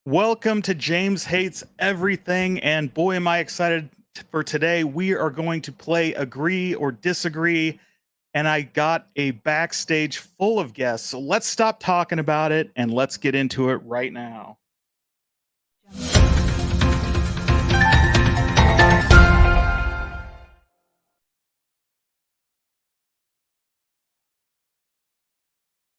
Welcome to James Hates Everything, and boy, am I excited for today. We are going to play Agree or Disagree, and I got a backstage full of guests. So let's stop talking about it and let's get into it right now.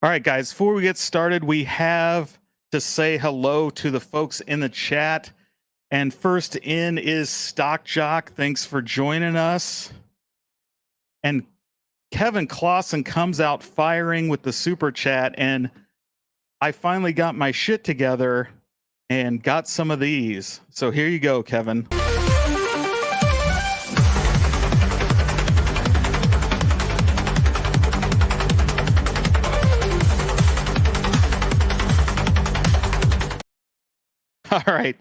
All right, guys, before we get started, we have to say hello to the folks in the chat. And first in is Stock Jock. Thanks for joining us. And Kevin Clausen comes out firing with the super chat, and I finally got my shit together and got some of these. So here you go, Kevin. All right.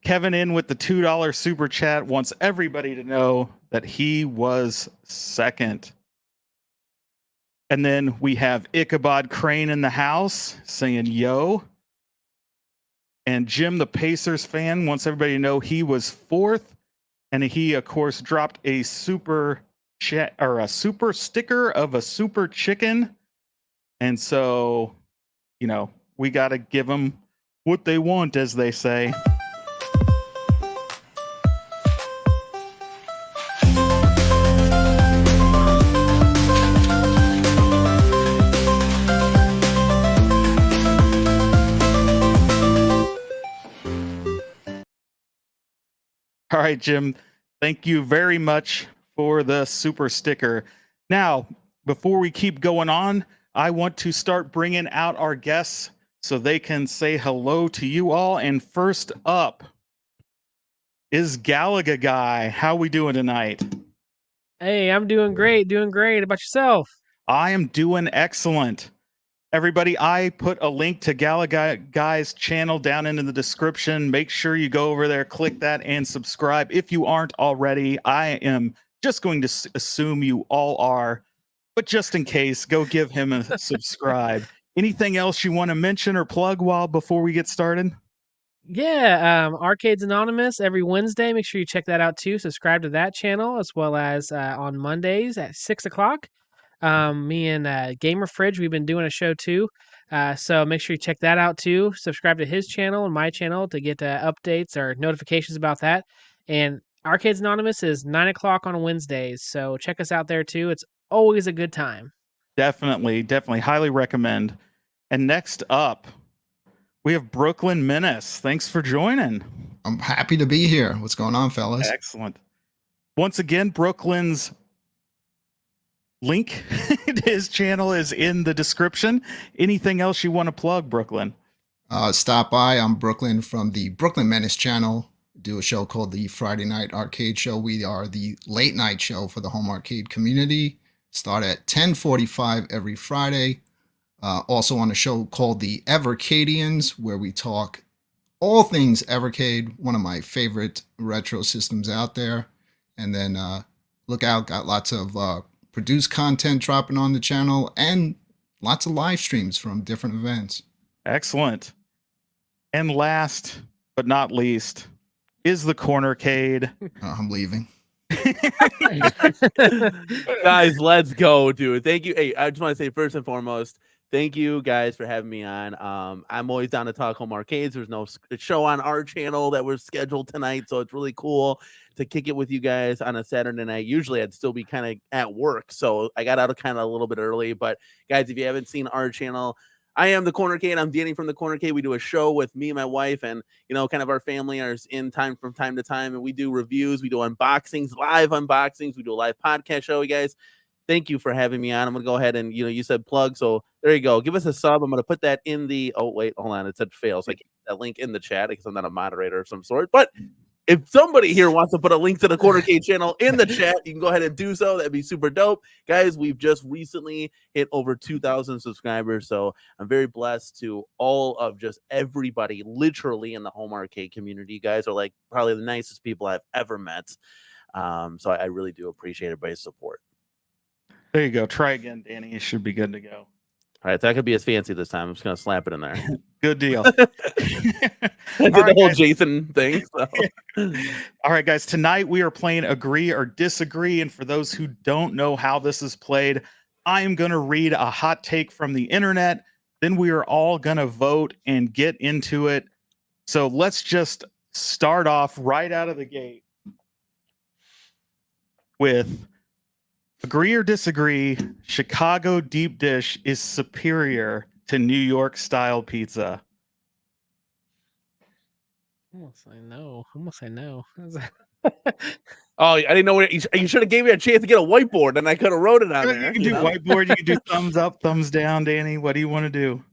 Kevin in with the $2 super chat wants everybody to know that he was second. And then we have Ichabod Crane in the house saying yo. And Jim, the Pacers fan, wants everybody to know he was fourth. And he, of course, dropped a super chat or a super sticker of a super chicken. And so, you know, we got to give them what they want, as they say. All right, Jim, thank you very much for the super sticker. Now, before we keep going on, I want to start bringing out our guests so they can say hello to you all. And first up is GalagaGuy. How we doing tonight? Hey, I'm doing great. Doing great. How about yourself? I am doing excellent. Everybody, I put a link to GalagaGuy's channel down into the description. Make sure you go over there, click that, and subscribe. If you aren't already, I am just going to assume you all are. But just in case, go give him a subscribe. Anything else you want to mention or plug before we get started? Yeah, Arcades Anonymous every Wednesday. Make sure you check that out too. Subscribe to that channel as well as on Mondays at 6 o'clock. Me and Gamer Fridge, we've been doing a show too. So make sure you check that out too. Subscribe to his channel and my channel to get updates or notifications about that. And Arcades Anonymous is 9 o'clock on Wednesdays. So check us out there too. It's always a good time. Definitely highly recommend. And next up, we have Brooklyn Menace. Thanks for joining. I'm happy to be here. What's going on, fellas? Excellent. Once again, Brooklyn's link to his channel is in the description. Anything else you want to plug, Brooklyn? Stop by. I'm Brooklyn from the Brooklyn Menace channel. Do a show called the Friday Night Arcade Show. We are the late night show for the home arcade community. Start at 10:45 every Friday. Also on a show called the Evercadians, where we talk all things Evercade, one of my favorite retro systems out there. And then look out, got lots of produced content dropping on the channel and lots of live streams from different events. Excellent. And last but not least is the Cornercade. I'm leaving. Guys, let's go, dude. Thank you. Hey, I just want to say first and foremost, thank you guys for having me on. I'm always down to talk home arcades. There's no show on our channel that was scheduled tonight, so it's really cool to kick it with you guys on a Saturday night. Usually I'd still be kind of at work, so I got out kind of a little bit early. But guys, if you haven't seen our channel, I am the Cornercade. I'm Danny from the Cornercade. We do a show with me and my wife, and kind of our family are in time from time to time, and we do reviews, we do unboxings, live unboxings, we do a live podcast show. You guys, thank you for having me on. I'm gonna go ahead and you said plug, so there you go. Give us a sub. I'm gonna put that in the. Oh wait, hold on. It said fail, so I can put that link in the chat because I'm not a moderator of some sort, but. If somebody here wants to put a link to the Cornercade channel in the chat, you can go ahead and do so. That'd be super dope. Guys, we've just recently hit over 2,000 subscribers, so I'm very blessed to all of just everybody literally in the home arcade community. You guys are like probably the nicest people I've ever met. So I really do appreciate everybody's support. There you go. Try again, Danny. You should be good to go. All right, that could be as fancy this time. I'm just gonna slap it in there. Good deal. I did the whole guys. Jason thing. So. All right, guys. Tonight we are playing Agree or Disagree. And for those who don't know how this is played, I am going to read a hot take from the internet. Then we are all going to vote and get into it. So let's just start off right out of the gate with Agree or Disagree, Chicago deep dish is superior to New York style pizza. I'm gonna say no. Oh, I didn't know where you should have gave me a chance to get a whiteboard, and I could have wrote it on You there. can do whiteboard. You can do thumbs up, thumbs down. Danny, what do you want to do?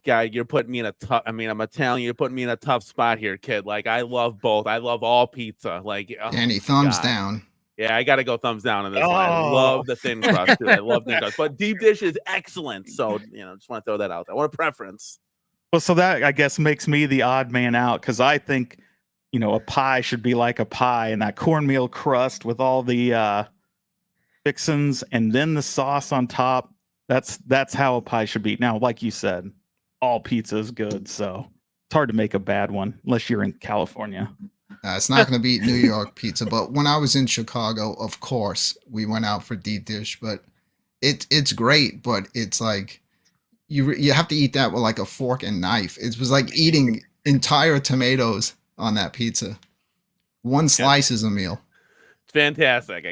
Guy, you're putting me in a tough. I mean, I'm Italian. You're putting me in a tough spot here, kid. Like, I love both. I love all pizza. Like, Danny, thumbs God. down. Yeah, I got to go thumbs down on this one. I love the thin crust too. I love thin crust, but deep dish is excellent. So just want to throw that out there. What a preference. Well, so that I guess makes me the odd man out because I think, a pie should be like a pie, and that cornmeal crust with all the fixins and then the sauce on top. That's how a pie should be. Now, like you said, all pizza is good, so it's hard to make a bad one unless you're in California. It's not going to beat New York pizza, but when I was in Chicago, of course, we went out for deep dish. But it's great, but it's like you have to eat that with like a fork and knife. It was like eating entire tomatoes on that pizza. One slice is a meal. It's fantastic.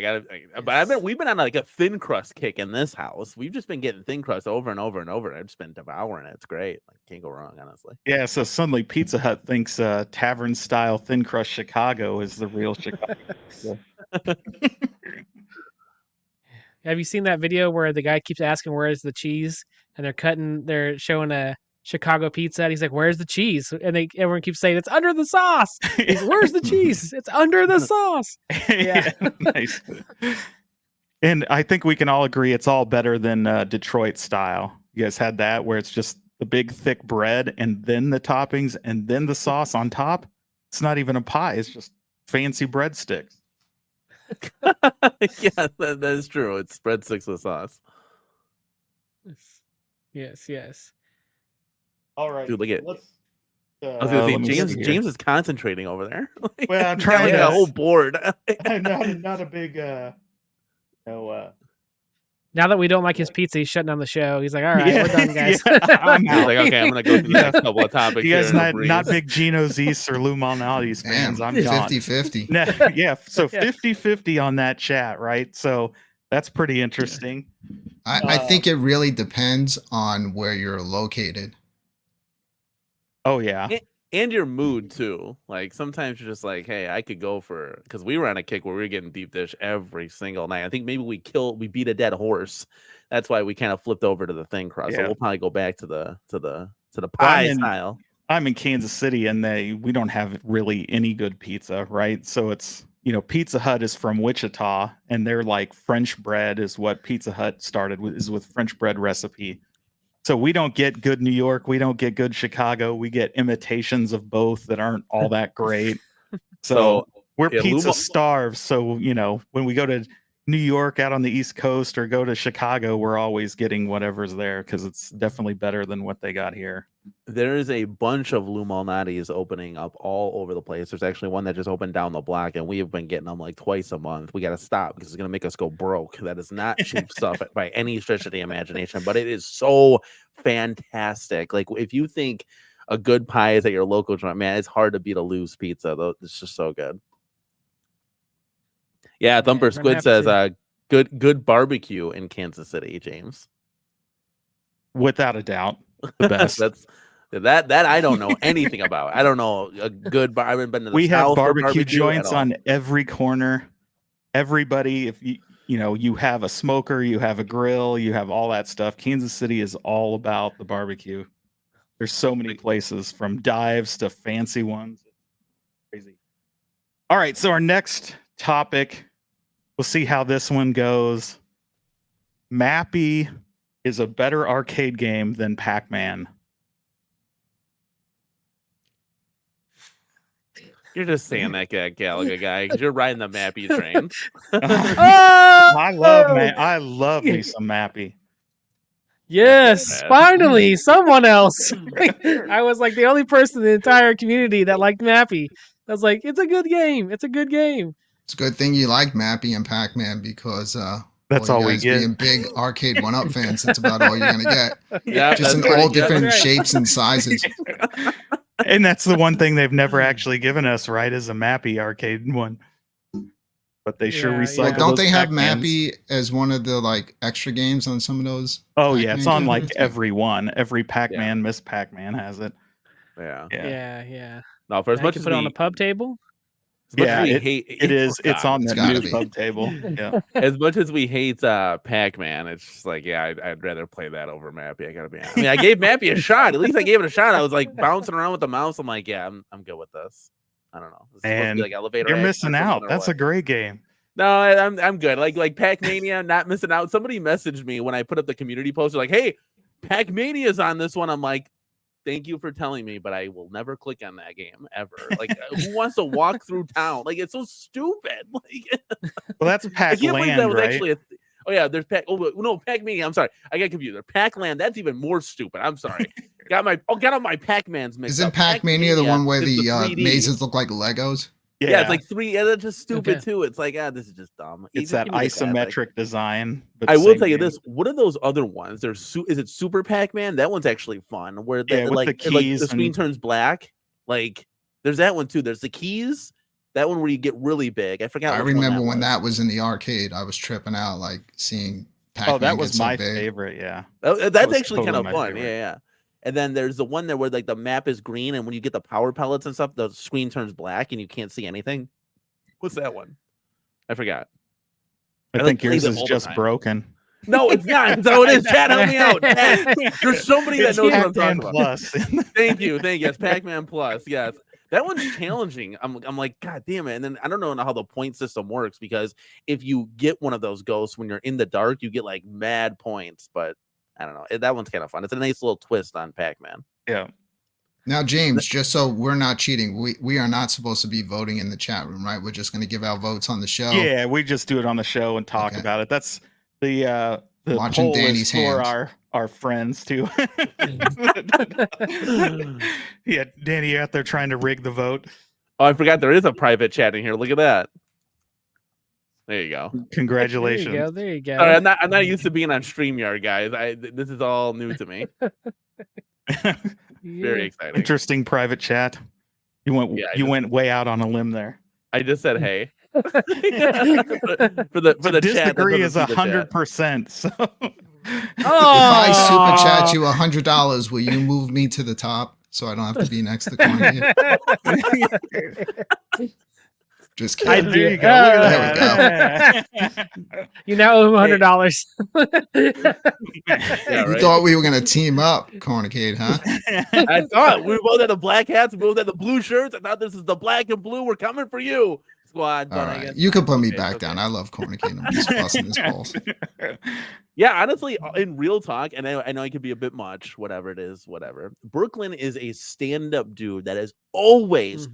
But we've been on like a thin crust kick in this house. We've just been getting thin crust over and over and over. I've just been devouring it. It's great. Like, can't go wrong, honestly. Yeah. So suddenly Pizza Hut thinks tavern style thin crust Chicago is the real Chicago. Have you seen that video where the guy keeps asking where's the cheese, and they're showing a Chicago pizza, and he's like, "Where's the cheese?" And everyone keeps saying, "It's under the sauce." He's, "Where's the cheese? It's under the sauce." Yeah. Nice. And I think we can all agree it's all better than Detroit style. You guys had that where it's just the big thick bread and then the toppings and then the sauce on top. It's not even a pie. It's just fancy breadsticks. Yeah, that is true. It's breadsticks with sauce. Yes. All right. Dude, look at. Let's, I was gonna let say, me James. see here. James is concentrating over there. Well, I'm He's trying got, like, to- a whole board. I'm not a big Now that we don't like his pizza, he's shutting down the show. He's like, "All right, we're done, guys." yeah, I'm He's out. like, okay, I'm gonna go through the next couple of topics. You guys here in a not breeze. big Gino Zeus or Lou Malnati's fans. Damn, I'm gone. 50-50. Yeah, so Yeah. 50-50 on that chat, right? So that's pretty interesting. I think it really depends on where you're located. Oh yeah. And your mood too. Like, sometimes you're just like, hey, I could go for, because we were on a kick where we were getting deep dish every single night. I think maybe we beat a dead horse. That's why we kind of flipped over to the thin crust. So Yeah. we'll probably go back to the pie style. I'm in Kansas City, and we don't have really any good pizza, right? So it's Pizza Hut is from Wichita, and they're like French bread is what Pizza Hut started with, is with French bread recipe. So we don't get good New York, we don't get good Chicago, we get imitations of both that aren't all that great. So we're yeah, pizza Luma- starved. So when we go to New York out on the East Coast or go to Chicago, we're always getting whatever's there because it's definitely better than what they got here. There is a bunch of Lou Malnati's opening up all over the place. There's actually one that just opened down the block, and we have been getting them like twice a month. We got to stop because it's going to make us go broke. That is not cheap stuff by any stretch of the imagination, but it is so fantastic. Like, if you think a good pie is at your local joint, man, it's hard to beat a Lou's pizza, though. It's just so good. Yeah, Thumper we're gonna Squid have says to- good barbecue in Kansas City, James. Without a doubt, the best. That I don't know anything about. I don't know a good bar. I haven't been to the We have South for barbecue at joints all. on every corner. Everybody, if you have a smoker, you have a grill, you have all that stuff. Kansas City is all about the barbecue. There's so many places, from dives to fancy ones. Crazy. All right, so our next topic, we'll see how this one goes. Mappy is a better arcade game than Pac-Man. You're just saying that, Galaga guy, because you're riding the Mappy train. I love me some Mappy. Yes, bad. finally, someone else. I was like the only person in the entire community that liked Mappy. I was like, it's a good game. It's a good game. It's a good thing you like Mappy and Pac-Man because That's you all we guys get. being big arcade one-up fans, that's about all you're gonna get. Yeah, Just in that's all right, yeah. different That's right. shapes and sizes. And that's the one thing they've never actually given us, right? Is a Mappy arcade one. But they sure Yeah, recycle yeah. Well, don't those they have Pac-Mans. Mappy as one of the like extra games on some of those? Oh yeah, it's Pac-Man on like games? every one. Every Pac-Man, Miss Pac-Man has it. Yeah. Yeah. No, for as Now you much can as put it on we, the pub table. as much Yeah, as we hate it is. oh, It's God. on It's that gotta new be. pub table. Yeah. As much as we hate Pac-Man, it's just like, yeah, I'd rather play that over Mappy. I gotta be honest. I mean, I gave Mappy a shot. At least I gave it a shot. I was like bouncing around with the mouse. I'm like, yeah, I'm good with this. I don't know. This is supposed to And be like elevator. you're action or missing something out. or That's what? a great game. No, I'm good. Like Pac-Mania, not missing out. Somebody messaged me when I put up the community post. They're like, hey, Pac-Mania's on this one. I'm like, thank you for telling me, but I will never click on that game ever. Like, who wants to walk through town? Like, it's so stupid. Like, Well, that's I can't believe that Pac-Land, was right? actually oh yeah, there's Pac. Oh no, Pac-Mania. I'm sorry, I got confused. Pac-Land. That's even more stupid. I'm sorry. got all my Pac-Mans mixed Isn't up. Pac-Mania the one where is the 3D. mazes look like Legos? Yeah, it's like three. Yeah, that's just stupid Okay. too. It's like, this is just dumb. it's Just that give me the classic. isometric design. But I will same tell you game. this: what are those other ones? There's is it Super Pac-Man? That one's actually fun. Where Yeah, with the like keys the screen and- turns black. Like there's that one too. There's the keys. That one where you get really big. I forgot. I which one remember when was. that was in the arcade. I was tripping out, like seeing Pac-Man Oh, that get was so my big. favorite. Yeah. That's was actually kind totally of my fun. favorite. Yeah. And then there's the one there where like the map is green, and when you get the power pellets and stuff, the screen turns black and you can't see anything. What's that one? I forgot. I like, think play yours them is all the just time. broken. No, it's not. That's how it is. Chad, help me out. Chad, there's somebody that It's knows what I'm talking Pac-Man about. Plus. Thank you. Yes, Pac-Man Plus. Yes, that one's challenging. I'm like, God damn it. And then I don't know how the point system works, because if you get one of those ghosts when you're in the dark, you get like mad points. But I don't know. That one's kind of fun. It's a nice little twist on Pac-Man. Yeah. Now, James, just so we're not cheating, we are not supposed to be voting in the chat room, right? We're just going to give our votes on the show. Yeah, we just do it on the show and talk Okay. about it. That's the Watching poll Danny's is for hands. our friends too. Yeah, Danny, you're out there trying to rig the vote. Oh, I forgot there is a private chat in here. Look at that. There you go. Congratulations. There you go. Sorry, I'm not used to being on StreamYard, guys. This is all new to me. Very exciting. Interesting private chat. You went way out on a limb there. I just said hey. for the chat. Disagree is 100%. So If I super chat you $100, will you move me to the top so I don't have to be next to Corny? Just I kidding. do. There you go. Look at There that. You now owe him $100. Yeah, You right? thought we were going to team up, Cornicade, huh? I thought we both had the black hats, we both had the blue shirts. I thought this is the black and blue. We're coming for you, squad. All But I right. guess You can put me okay, back okay. down. I love Cornicade. I'm just busting his balls. Yeah, honestly, in real talk, and I know I could be a bit much, whatever it is, whatever. Brooklyn is a stand-up dude that has always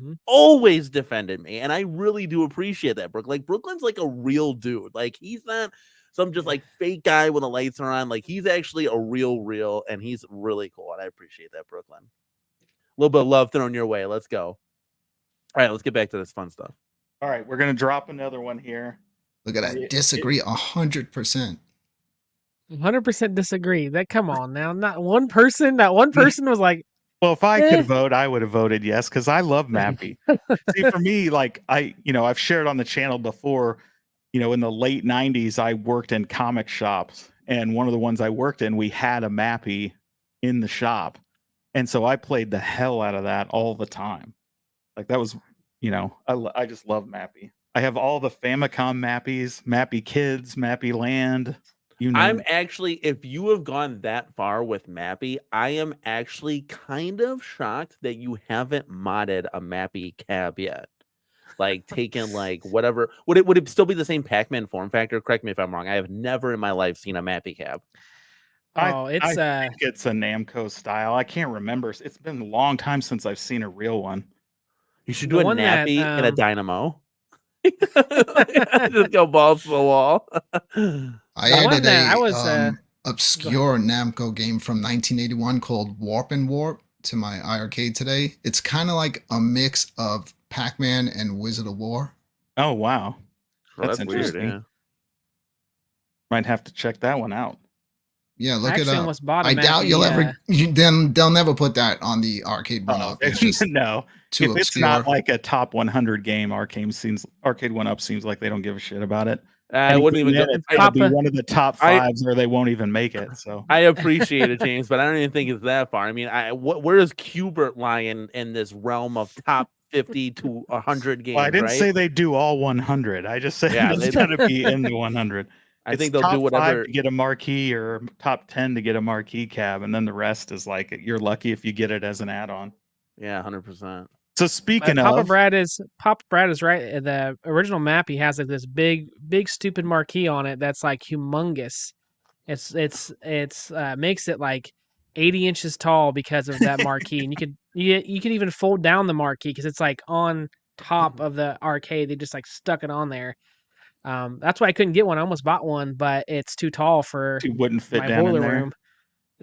defended me, and I really do appreciate that. Brooklyn's like a real dude. Like, he's not some just like fake guy when the lights are on. Like, he's actually a real, and he's really cool, and I appreciate that, Brooklyn. A little bit of love thrown your way. Let's go. All right, let's get back to this fun stuff. All right, we're gonna drop another one here. Look at that. Disagree 100%. 100% disagree. That come on now. Not one person. That one person was like, Well, if I could vote, I would have voted yes, because I love Mappy. See, for me, like I've shared on the channel before, in the late 90s, I worked in comic shops, and one of the ones I worked in, we had a Mappy in the shop. And so I played the hell out of that all the time. Like, that was, I just love Mappy. I have all the Famicom Mappies, Mappy Kids, Mappy Land. I'm actually, if you have gone that far with Mappy, I am actually kind of shocked that you haven't modded a Mappy cab yet. Like, taken like whatever. Would it still be the same Pac-Man form factor? Correct me if I'm wrong. I have never in my life seen a Mappy cab. oh, I think it's a Namco style. I can't remember. It's been a long time since I've seen a real one. You should The do a one that, Nappy and a Dynamo. Just go balls to the wall. I The one added that a I was, obscure Namco game from 1981 called Warp and Warp to my iArcade today. It's kind of like a mix of Pac-Man and Wizard of War. Oh wow, Oh, that's weird. interesting. Yeah. Might have to check that one out. Yeah, look I it actually up. almost bought a I doubt Mappy, you'll ever. Then they'll never put that on the arcade one up. It's just no. too If obscure. it's not like a top 100 game, Arcade One Up seems like they don't give a shit about it. I wouldn't even go. It's gonna be one of the top fives, or they won't even make it. So I appreciate it, James, but I don't even think it's that far. I mean, where does Qbert lie in this realm of top 50 to 100 games? Well, I didn't right? say they do all 100. I just said it's gonna be in the 100. I think they'll do top whatever 5 to get a marquee, or top 10 to get a marquee cab, and then the rest is like you're lucky if you get it as an add-on. Yeah, 100%. So speaking Papa of, Brad is right. The original Mappy has like this big stupid marquee on it that's like humongous. It's makes it like 80 inches tall because of that marquee, and you could even fold down the marquee because it's like on top of the arcade. They just like stuck it on there. That's why I couldn't get one. I almost bought one, but it's too tall for it wouldn't fit my down in boiler there. room.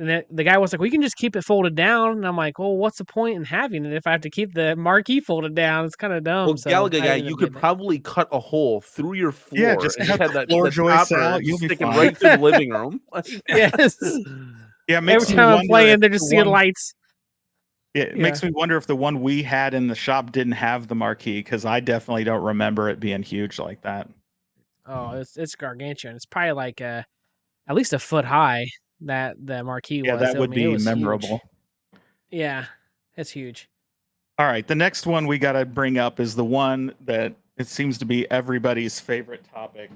And the guy was like, "We can just keep it folded down." And I'm like, "Well, what's the point in having it if I have to keep the marquee folded down? It's kind of dumb." Well, So Galaga I guy, ended up you could getting it. probably cut a hole through your floor. Yeah, just and cut have the floor joists topper out, you'll be sticking fine. right through the living room. Yes. Yeah, it makes Every me time I'm wonder playing, if they're just the seeing one- lights. It makes me wonder if the one we had in the shop didn't have the marquee, because I definitely don't remember it being huge like that. Oh, it's gargantuan. It's probably like at least a foot high. That the marquee Yeah, was. that I would mean, it be was memorable. Huge. Yeah, it's huge. All right, the next one we got to bring up is the one that it seems to be everybody's favorite topic.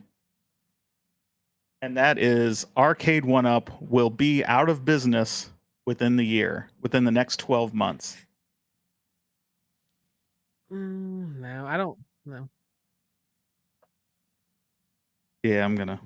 And that is Arcade 1-Up will be out of business within the next 12 months. No, I don't know. Yeah, I'm gonna.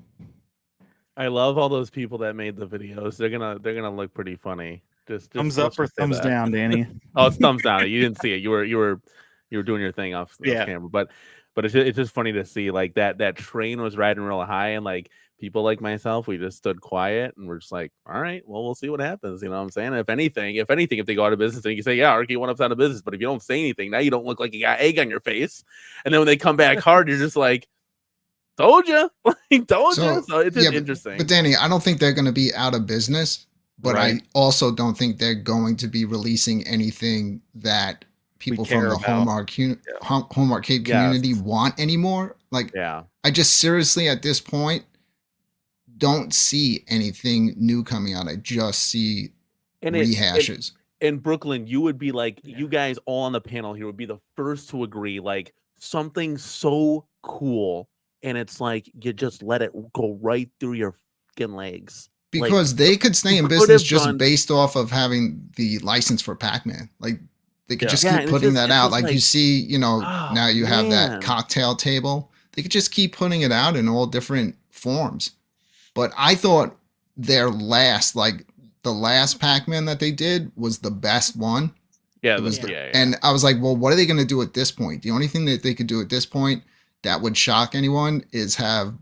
I love all those people that made the videos. They're gonna look pretty funny. Just Thumbs up or thumbs down, Danny? Oh, it's thumbs down. You didn't see it. You were doing your thing off camera. But it's just funny to see like that train was riding real high, and like people like myself, we just stood quiet and we're just like, all right, well, we'll see what happens. You know what I'm saying? If anything, if they go out of business, then you can say, yeah, Arcade 1-Up's out of business. But if you don't say anything, now you don't look like you got egg on your face. And then when they come back hard, you're just like, told you. Like, told you. So it's just interesting. But Danny, I don't think they're going to be out of business. But Right. I also don't think they're going to be releasing anything that people from care the about. home arcade community want anymore. Like, Yeah. I just seriously at this point don't see anything new coming out. I just see rehashes. In Brooklyn, you would be like, you guys all on the panel here would be the first to agree, like something so cool, and it's like you just let it go right through your fucking legs. Because like, they could stay in business just based off of having the license for Pac-Man. Like they could just keep putting that out. Like you see, you know, now you have that cocktail table. They could just keep putting it out in all different forms. But I thought their last, like the last Pac-Man that they did was the best one. Yeah, and I was like, well, what are they going to do at this point? The only thing that they could do at this point that would shock anyone is have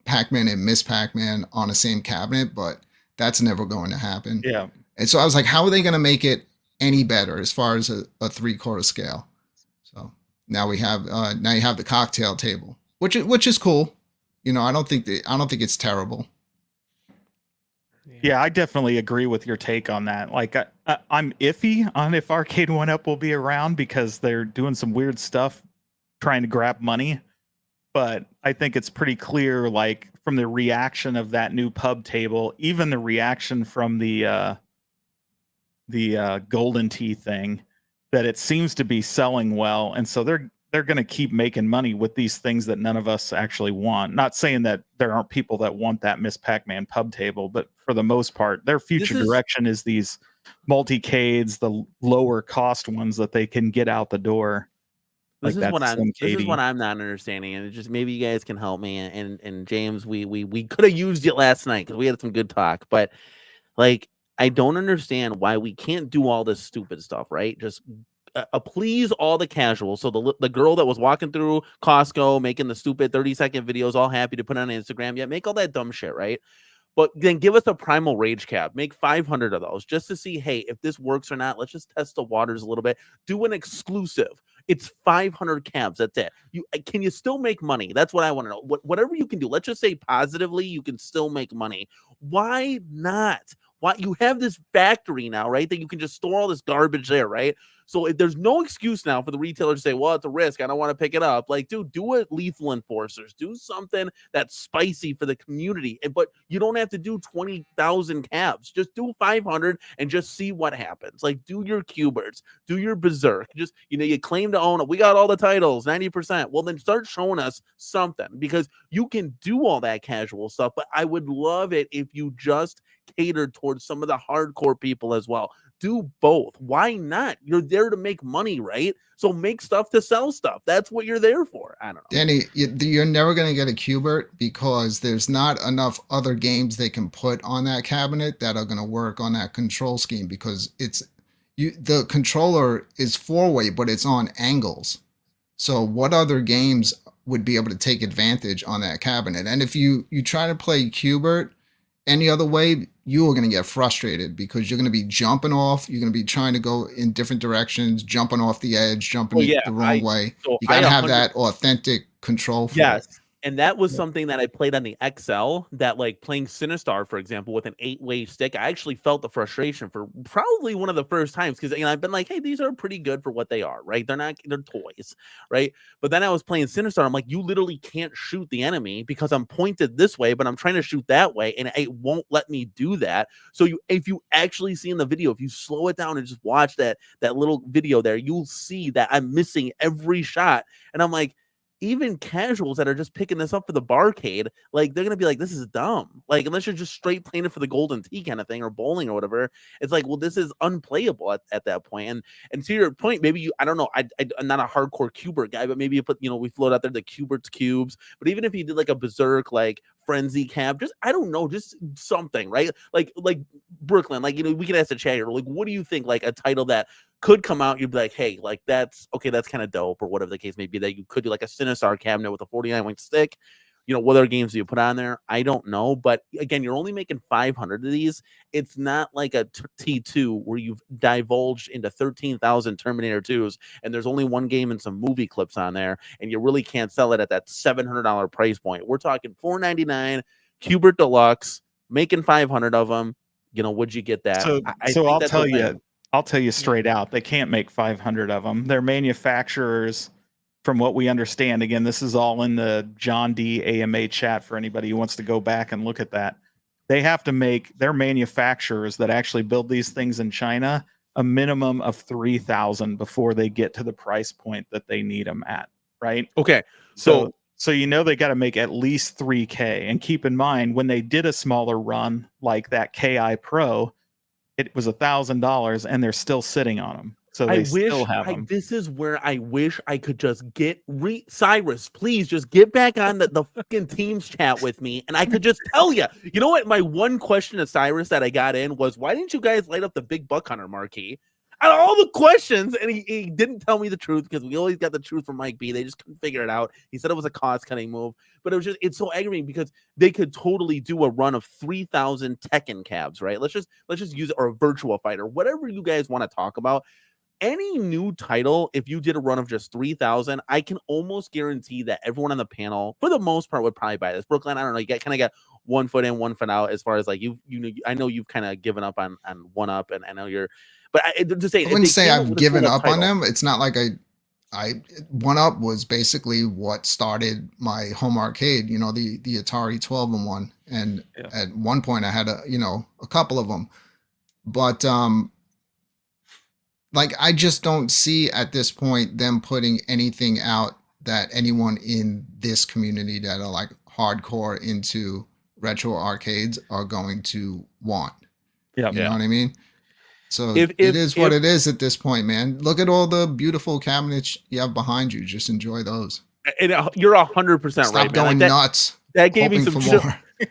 Pac-Man and Miss Pac-Man on the same cabinet, but that's never going to happen. Yeah. And so I was like, how are they going to make it any better as far as a 3/4 scale? So now we have now you have the cocktail table, which is cool. You know, I don't think it's terrible. Yeah, I definitely agree with your take on that. Like, I'm iffy on if Arcade 1-Up will be around because they're doing some weird stuff trying to grab money. But I think it's pretty clear, like, from the reaction of that new pub table, even the reaction from the Golden Tea thing, that it seems to be selling well. And so they're going to keep making money with these things that none of us actually want. Not saying that there aren't people that want that Miss Pac-Man pub table, but for the most part, their future direction is these multicades, the lower cost ones that they can get out the door. This is what I'm not understanding, and it just maybe you guys can help me. And James, we could have used it last night because we had some good talk, but like I don't understand why we can't do all this stupid stuff, right? Just please all the casuals. So the girl that was walking through Costco making the stupid 30-second videos, all happy to put on Instagram, yeah, make all that dumb shit, right? But then give us a Primal Rage cab. Make 500 of those just to see, hey, if this works or not. Let's just test the waters a little bit. Do an exclusive. It's 500 cabs. That's it. Can you still make money? That's what I want to know. Whatever you can do. Let's just say positively, you can still make money. Why not? Why you have this factory now, right? That you can just store all this garbage there, right? So there's no excuse now for the retailer to say, well, it's a risk. I don't want to pick it up. Like, dude, do it Lethal Enforcers. Do something that's spicy for the community. But you don't have to do 20,000 cabs. Just do 500 and just see what happens. Like, do your Cubers. Do your Berserk. Just, you claim to own it. We got all the titles, 90%. Well, then start showing us something because you can do all that casual stuff. But I would love it if you just catered towards some of the hardcore people as well. Do both. Why not? You're there to make money, right? So make stuff to sell stuff. That's what you're there for. I don't know. Danny, you're never going to get a Cubert because there's not enough other games they can put on that cabinet that are going to work on that control scheme because the controller is 4-way, but it's on angles. So what other games would be able to take advantage on that cabinet? And if you try to play Cubert any other way, you are going to get frustrated because you're going to be jumping off. You're going to be trying to go in different directions, jumping off the edge, jumping the wrong way. So you got to have that authentic control for it. And that was something that I played on the XL that, like, playing Sinistar, for example, with an 8-way stick, I actually felt the frustration for probably one of the first times because I've been like, hey, these are pretty good for what they are, right? They're toys, right? But then I was playing Sinistar. I'm like, you literally can't shoot the enemy because I'm pointed this way, but I'm trying to shoot that way, and it won't let me do that. So if you actually see in the video, if you slow it down and just watch that little video there, you'll see that I'm missing every shot. And I'm like, even casuals that are just picking this up for the barcade, like, they're gonna be like, this is dumb. Like, unless you're just straight playing it for the golden tee kind of thing or bowling or whatever, it's like, well, this is unplayable at that point. And to your point, maybe I don't know, I'm not a hardcore Cubert guy, but maybe you put, we float out there the Cubert's cubes. But even if you did like a Berserk, like Frenzy cab, just, I don't know, just something, right? Like Brooklyn, like, we can ask the chat here, like, what do you think, like, a title that could come out, you'd be like, hey, like, that's kind of dope, or whatever the case may be, that you could do like a Sinistar cabinet with a 49-wing stick. What other games do you put on there? I don't know. But again, you're only making 500 of these. It's not like a T2 where you've divulged into 13,000 Terminator 2s and there's only one game and some movie clips on there, and you really can't sell it at that $700 price point. We're talking $499, Cubert Deluxe, making 500 of them. Would you get that? So I'll tell you straight out, they can't make 500 of them. They're manufacturers, from what we understand. Again, this is all in the John D. AMA chat for anybody who wants to go back and look at that. They have to make, their manufacturers that actually build these things in China, a minimum of 3,000 before they get to the price point that they need them at, right? Okay. So they got to make at least 3K. And keep in mind, when they did a smaller run like that KI Pro, it was $1,000 and they're still sitting on them. So they still have them. This is where I wish I could just get Cyrus, please just get back on the fucking Teams chat with me, and I could just tell you. You know what? My one question to Cyrus that I got in was, why didn't you guys light up the Big Buck Hunter marquee? Out of all the questions, and he didn't tell me the truth because we always got the truth from Mike B. They just couldn't figure it out. He said it was a cost-cutting move, but it's so aggravating because they could totally do a run of 3,000 Tekken cabs, right? Let's just use it, or a Virtua Fighter, whatever you guys want to talk about. Any new title, if you did a run of just 3,000, I can almost guarantee that everyone on the panel, for the most part, would probably buy this. Brooklyn, I don't know, you kind of got 1 foot in, 1 foot out as far as like I know you've kind of given up on 1UP, and I know you're. But I wouldn't say I've given up on them. It's not like I 1UP was basically what started my home arcade, the Atari 12-in-1. And at one point I had a couple of them. But like, I just don't see at this point them putting anything out that anyone in this community that are like hardcore into retro arcades are going to want. You know what I mean? So it is what it is at this point, man. Look at all the beautiful cabinets you have behind you. Just enjoy those. And you're 100% right. Stop going nuts. That gave me some chills.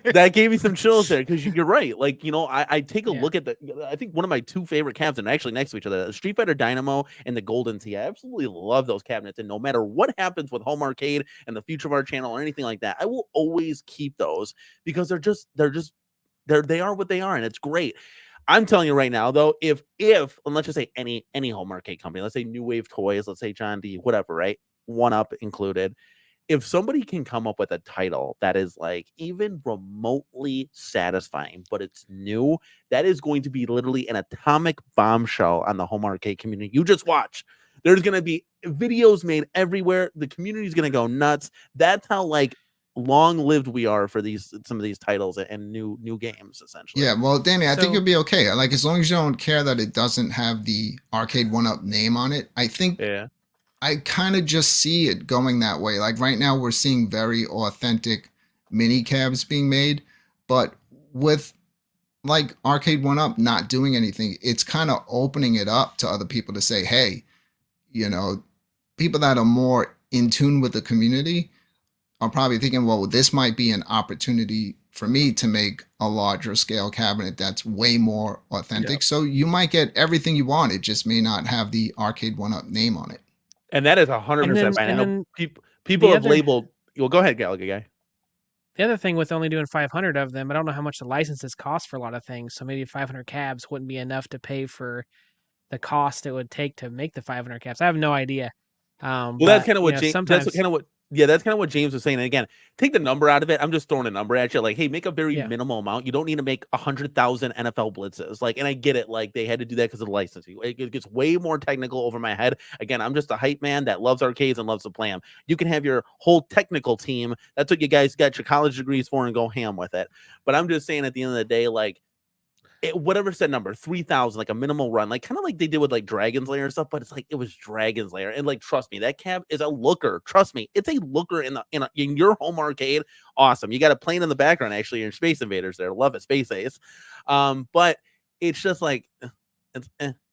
That gave me some chills there, because you're right. Like, I take a look at I think one of my 2 favorite cabinets, and actually next to each other, the Street Fighter Dynamo and the Golden Tee. I absolutely love those cabinets, and no matter what happens with Home Arcade and the future of our channel or anything like that, I will always keep those because they're just they are what they are, and it's great. I'm telling you right now, though, if and let's just say any home arcade company, let's say New Wave Toys, let's say John D, whatever, right? 1UP included. If somebody can come up with a title that is like even remotely satisfying, but it's new, that is going to be literally an atomic bombshell on the home arcade community. You just watch. There's going to be videos made everywhere. The community is going to go nuts. That's how like long-lived we are for some of these titles and new games, essentially. Yeah, well, Danny, I think So- you'll be okay. Like, as long as you don't care that it doesn't have the Arcade 1UP name on it, I think Yeah. I kind of just see it going that way. Like right now, we're seeing very authentic mini cabs being made, but with like Arcade 1UP not doing anything, it's kind of opening it up to other people to say, hey, you know, people that are more in tune with the community are probably thinking, well, this might be an opportunity for me to make a larger scale cabinet that's way more authentic. So you might get everything you want. It just may not have the Arcade 1UP name on it. And that is 100% fine. I and know then people the have other- labeled. Well, go ahead, Galaga Guy. The other thing with only doing 500 of them, I don't know how much the licenses cost for a lot of things. So maybe 500 cabs wouldn't be enough to pay for the cost it would take to make the 500 cabs. I have no idea. Well, that's kind of what James. sometimes That's kind of what. Yeah, that's kind of what James was saying. And again, take the number out of it. I'm just throwing a number at you. Like, hey, make a very minimal amount. You don't need to make 100,000 NFL blitzes. Like, and I get it. Like, they had to do that because of the licensing. It gets way more technical over my head. Again, I'm just a hype man that loves arcades and loves to play them. You can have your whole technical team. That's what you guys got your college degrees for, and go ham with it. But I'm just saying, at the end of the day, like, whatever said number 3,000, like a minimal run, like kind of like they did with like Dragon's Lair and stuff, but it's like it was Dragon's Lair, and like trust me, that cab is a looker. Trust me, it's a looker in your home arcade. Awesome, you got a plane in the background. Actually, you're in Space Invaders there. Love it, Space Ace. But it's just like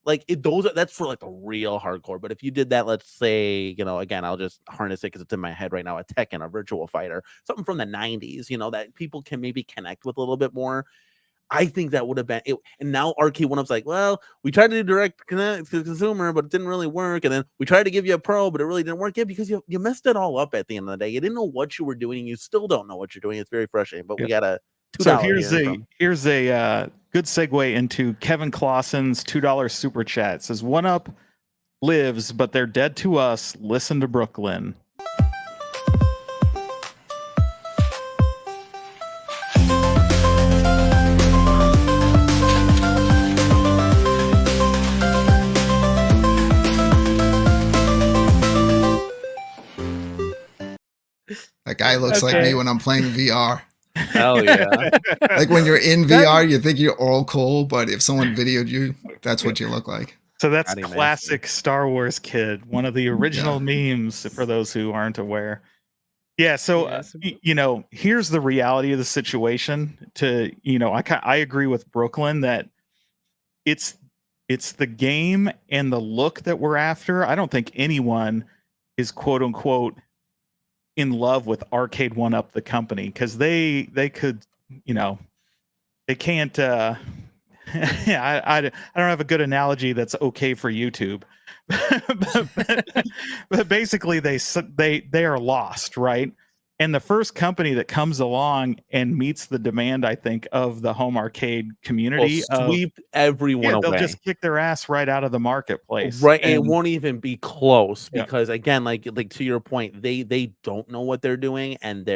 that's for like the real hardcore. But if you did that, let's say, again, I'll just harness it because it's in my head right now, a Tekken, a Virtual Fighter, something from the 90s, that people can maybe connect with a little bit more. I think that would have been it. And now Arcade 1UP's like, well, we tried to do direct connect to the consumer, but it didn't really work. And then we tried to give you a pro, but it really didn't work. Yeah, because you messed it all up at the end of the day. You didn't know what you were doing, and you still don't know what you're doing. It's very frustrating. But we got a $2. So here's a good segue into Kevin Clausen's $2 super chat. It says 1UP lives, but they're dead to us. Listen to Brooklyn. That guy looks like me when I'm playing VR. Hell yeah. Like when you're in VR, you think you're all cool, but if someone videoed you, that's what you look like. So that's classic Star Wars kid, one of the original memes for those who aren't aware. Yeah, so here's the reality of the situation. I agree with Brooklyn that it's the game and the look that we're after. I don't think anyone is quote unquote in love with Arcade 1UP, the company, because they could, they can't. I don't have a good analogy that's okay for YouTube, but basically they are lost, right? And the first company that comes along and meets the demand, I think, of the home arcade community, sweep everyone away. They'll just kick their ass right out of the marketplace, right? And it won't even be close because, again, like to your point, they don't know what they're doing, and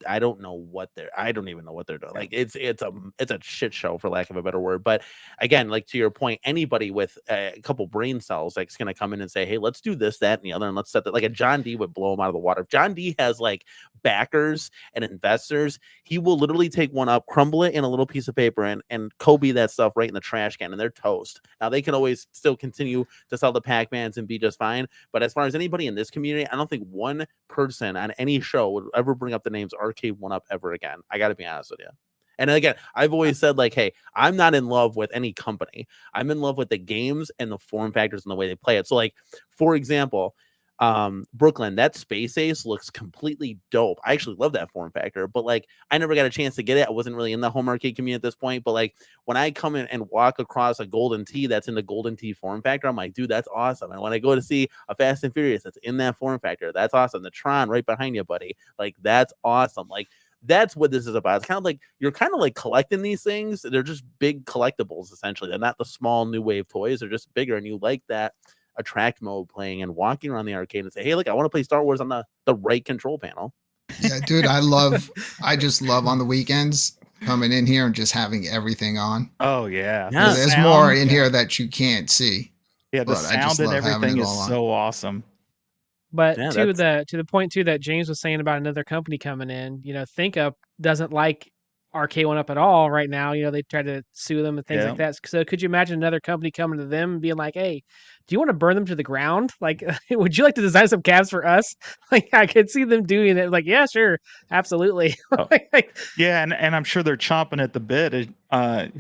I don't even know what they're doing. Like it's a shit show, for lack of a better word. But again, like to your point, anybody with a couple brain cells like is gonna come in and say, hey, let's do this, that, and the other, and let's set that. Like a John D would blow him out of the water. If John D has like backers and investors, he will literally take 1UP, crumble it in a little piece of paper, and Kobe that stuff right in the trash can, and they're toast. Now they can always still continue to sell the Pac-Mans and be just fine. But as far as anybody in this community, I don't think one person on any show would ever bring up the names Arcade 1UP ever again. I got to be honest with you. And again, I've always said, like, hey, I'm not in love with any company. I'm in love with the games and the form factors and the way they play it. So, like, for example, Brooklyn, that Space Ace looks completely dope. I actually love that form factor, but like I never got a chance to get it. I wasn't really in the home arcade community at this point, but like when I come in and walk across a Golden Tee that's in the Golden Tee form factor, I'm like, dude, that's awesome. And when I go to see a Fast and Furious that's in that form factor, that's awesome. The Tron right behind you, buddy, like that's awesome. Like That's what this is about. It's kind of like you're kind of like collecting these things. They're just big collectibles essentially. They're not the small new wave toys. They're just bigger, and you like that attract mode playing and walking around the arcade and say, hey, look, I want to play Star Wars on the right control panel. Yeah, dude, I just love on the weekends coming in here and just having everything on. Oh yeah. Yeah. There's sound- more in here that you can't see. Yeah, the but I just sound and love having everything it is all on. so awesome. But Yeah, to the point too that James was saying about another company coming in, ThinkUp doesn't like Arcade One Up at all right now. They try to sue them and things like that. So could you imagine another company coming to them and being like, "Hey, do you want to burn them to the ground? Like, would you like to design some cabs for us?" Like, I could see them doing it. Like, yeah, sure, absolutely. Oh. Yeah, and I'm sure they're chomping at the bit.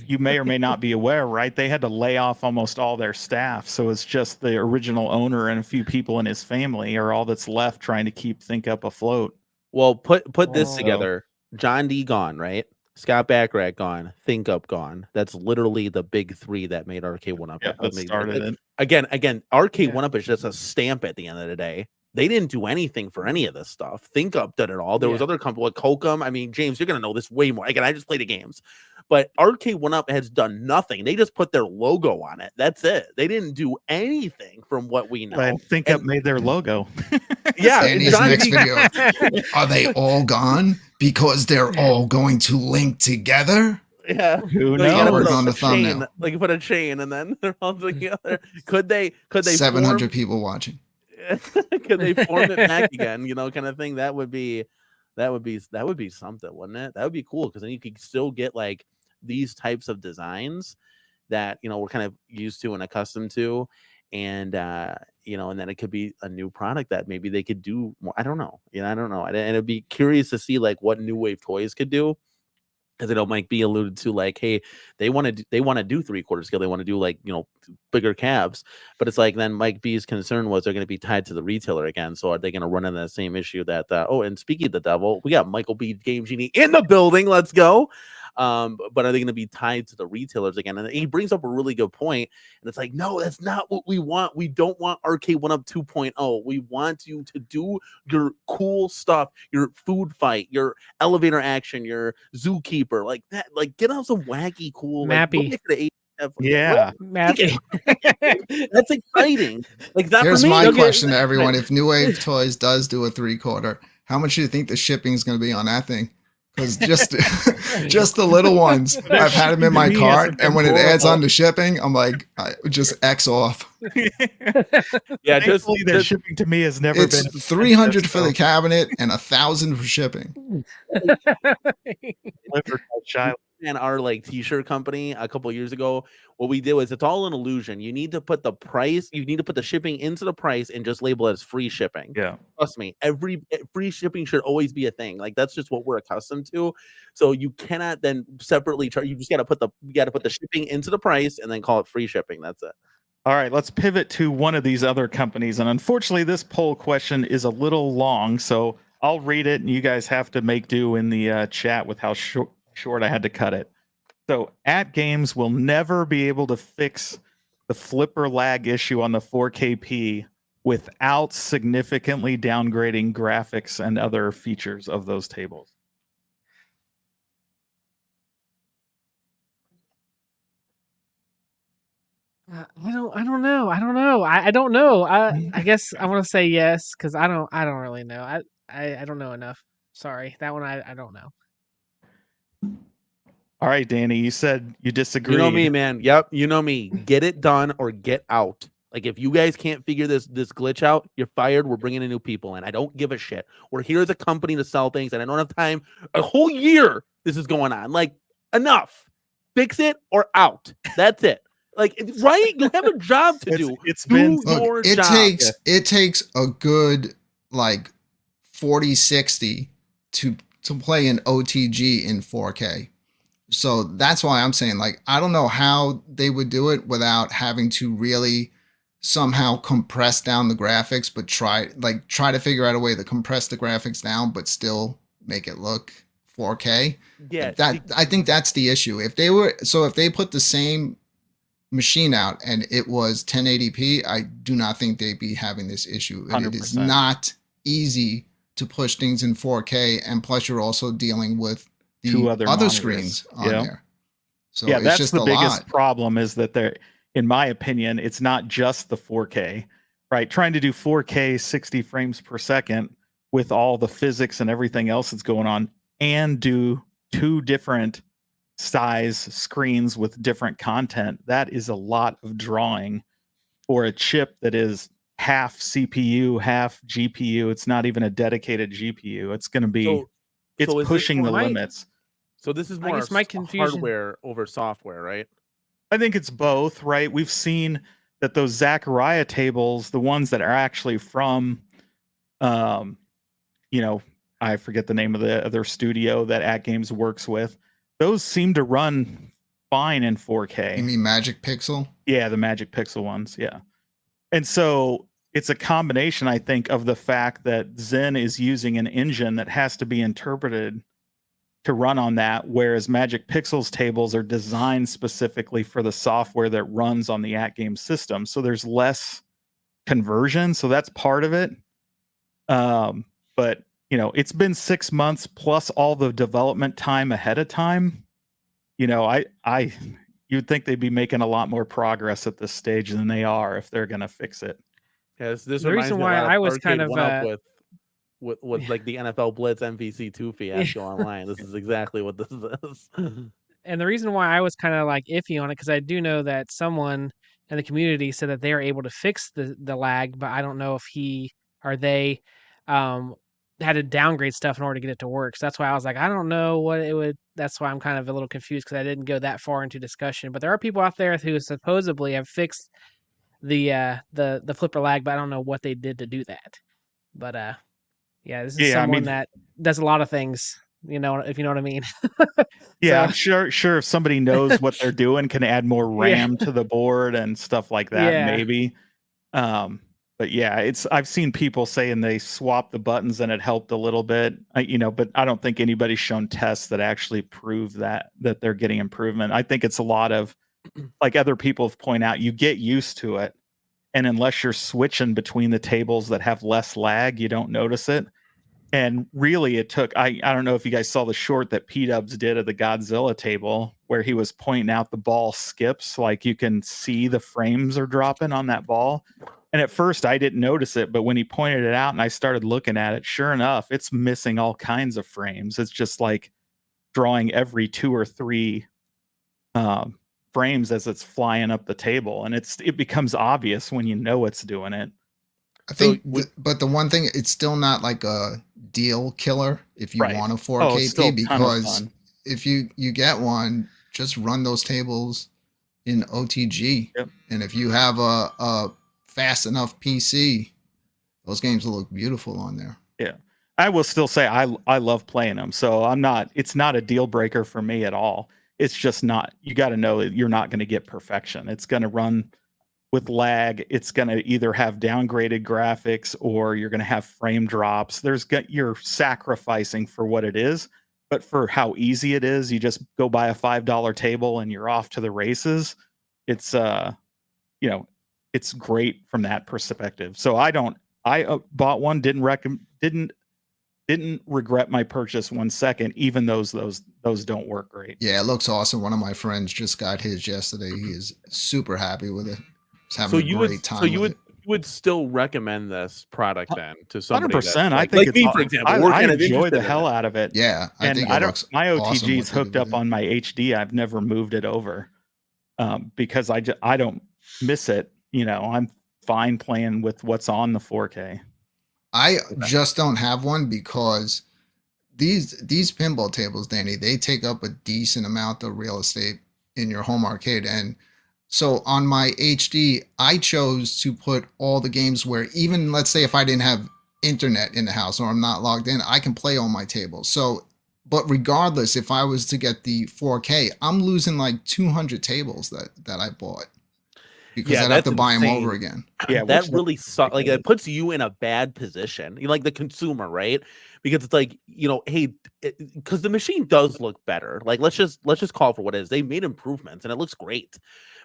You may or may not be aware, right? They had to lay off almost all their staff, so it's just the original owner and a few people in his family are all that's left trying to keep ThinkUp afloat. Well, put this Oh. together. John D gone, right? Scott Backrack gone, ThinkUp gone. That's literally the big three that made Arcade One Up. Yeah, that started it. Again, Arcade Yeah. One Up is just a stamp at the end of the day. They didn't do anything for any of this stuff. ThinkUp did it all. There was Yeah. other companies like Kokum. I mean, James, you're gonna know this way more. Again, I just play the games, but Arcade One Up has done nothing. They just put their logo on it. That's it. They didn't do anything from what we know. And ThinkUp made their logo. Yeah, Sandy's John next D- video. Are they all gone because they're all going to link together? Yeah. Who No, you gotta I'll knows? work put on a the thumbnail. chain, like you put a chain and then they're all together. Could they 700 people watching. could they form it back again, kind of thing? That would be something, wouldn't it? That would be cool because then you could still get like these types of designs that we're kind of used to and accustomed to, and and then it could be a new product that maybe they could do more. I don't know. I don't know. And it'd be curious to see like what new wave toys could do. As Mike B alluded to, like, hey, they want to do 3/4 scale. They want to do like bigger cabs, but it's like then Mike B's concern was they're going to be tied to the retailer again. So are they going to run into that same issue that? And speaking of the devil, we got Michael B. Game Genie in the building. Let's go. But are they going to be tied to the retailers again? And he brings up a really good point, and it's like, no, that's not what we want. We don't want Arcade One Up 2.0. We want you to do your cool stuff, your food fight, your elevator action, your zookeeper, like that. Like, get out some wacky, cool, Mappy. Yeah. Mappy. That's exciting. Like that. Here's for me, my they'll get- question to everyone. If New Wave Toys does do a 3/4, how much do you think the shipping is going to be on that thing? Because just the little ones, I've had them in my Shipping cart, hasn't and when been it adds on horrible. to shipping, I'm like, I just X off. Yeah, just Thankfully, their shipping to me has never It's been 300 for the cabinet and 1,000 for shipping. delivered by Shiloh. and our like t-shirt company a couple years ago, what we did was it's all an illusion. You need to put the price, you need to put the shipping into the price and just label it as free shipping. Yeah. Trust me, every free shipping should always be a thing. Like that's just what we're accustomed to. So you cannot then separately charge. You just got to put the shipping into the price and then call it free shipping. That's it. All right, let's pivot to one of these other companies. And unfortunately, this poll question is a little long, so I'll read it and you guys have to make do in the chat with how short I had to cut it. So AtGames will never be able to fix the flipper lag issue on the 4KP without significantly downgrading graphics and other features of those tables. I don't know. I don't know. I guess I want to say yes because I don't really know. I don't know enough. Sorry, that one I don't know. All right, Danny, you said you disagree. You know me, man. Yep, you know me. Get it done or get out. Like if you guys can't figure this glitch out, you're fired. We're bringing in new people, and I don't give a shit. We're here as a company to sell things, and I don't have time. A whole year this is going on. Like enough. Fix it or out. That's it. Like right, you have a job to do. It's been Do your Look, it job. takes a good like 40-60 to play an OTG in 4K. So that's why I'm saying, like, I don't know how they would do it without having to really somehow compress down the graphics, but try to figure out a way to compress the graphics down, but still make it look 4K. Yeah, I think that's the issue. If they put the same machine out and it was 1080p, I do not think they'd be having this issue. And it is 100%. not easy to push things in 4K, and plus you're also dealing with the Two other other screens on monitors. there. So Yeah, it's that's just the a biggest lot. problem is that there, in my opinion, it's not just the 4K, right? Trying to do 4K 60 frames per second with all the physics and everything else that's going on, and do two different size screens with different content, that is a lot of drawing for a chip that is half CPU, half GPU. It's not even a dedicated GPU. It's going to be, So, it's so is this pushing the more, limits. so this is I more guess my s- confusion. hardware over software, right? I think it's both, right? We've seen that those Zachariah tables, the ones that are actually from, you know, I forget the name of the other studio that AtGames works with. Those seem to run fine in 4K. You mean Magic Pixel? Yeah, the Magic Pixel ones. Yeah. And so it's a combination, I think, of the fact that Zen is using an engine that has to be interpreted to run on that, whereas Magic Pixel's tables are designed specifically for the software that runs on the AtGames system. So there's less conversion. So that's part of it. But you know, it's been 6 months plus all the development time ahead of time. You know, you'd think they'd be making a lot more progress at this stage than they are if they're going to fix it. Yeah, this The reminds reason me a why lot of I was Arcade kind of went up with Yeah. like the NFL Blitz MVC2 fiasco online. This is exactly what this is. and the reason why I was kind of like iffy on it, because I do know that someone in the community said that they are able to fix the lag, but I don't know if he or they had to downgrade stuff in order to get it to work. So that's why I was like, I don't know what it would. That's why I'm kind of a little confused because I didn't go that far into discussion. But there are people out there who supposedly have fixed the flipper lag, but I don't know what they did to do that. But yeah, this is Yeah, I someone mean, that does a lot of things, you know, if you know what I mean. yeah, So I'm sure if somebody knows what they're doing, can add more yeah, RAM to the board and stuff like that, yeah. maybe. But yeah, I've seen people saying they swapped the buttons and it helped a little bit. You know, but I don't think anybody's shown tests that actually prove that they're getting improvement. I think it's a lot of, like other people have pointed out, you get used to it, and unless you're switching between the tables that have less lag, you don't notice it. And really, it took, I don't know if you guys saw the short that P-Dubs did of the Godzilla table where he was pointing out the ball skips, like you can see the frames are dropping on that ball. And at first I didn't notice it, but when he pointed it out and I started looking at it, sure enough, it's missing all kinds of frames. It's just like drawing every 2 or 3 frames as it's flying up the table. And it becomes obvious when you know it's doing it. I think, but the one thing, it's still not like a deal killer if you Right. want a Oh, 4K it's still T, a ton of because fun. if you get one, just run those tables in OTG. Yep. And if you have a fast enough PC, those games will look beautiful on there. Yeah. I will still say I love playing them. So it's not a deal breaker for me at all. It's just not, you got to know that you're not going to get perfection. It's going to run with lag. It's going to either have downgraded graphics or you're going to have frame drops. You're sacrificing for what it is, but for how easy it is, you just go buy a $5 table and you're off to the races. It's you know, it's great from that perspective. So I bought one, didn't regret my purchase 1 second, even those don't work great. Yeah, it looks awesome. One of my friends just got his yesterday. He is super happy with it. He's having a great time with it. You would still recommend this product then to somebody 100%. like, I think like me, for example. I enjoy the hell out of it. Yeah, I think it looks my OTG awesome is hooked up on my HD. I've never moved it over because I don't miss it. You know, I'm fine playing with what's on the 4K. I just don't have one because these pinball tables, Danny, they take up a decent amount of real estate in your home arcade. And so on my HD, I chose to put all the games where, even let's say if I didn't have internet in the house or I'm not logged in, I can play on my table. So, but regardless, if I was to get the 4K, I'm losing like 200 tables that I bought because I'd have to buy them over again. Yeah, that really sucks. Like, it puts you in a bad position, like the consumer, right? Because it's like, you know, hey, because the machine does look better. Like, let's just call it for what it is. They made improvements and it looks great,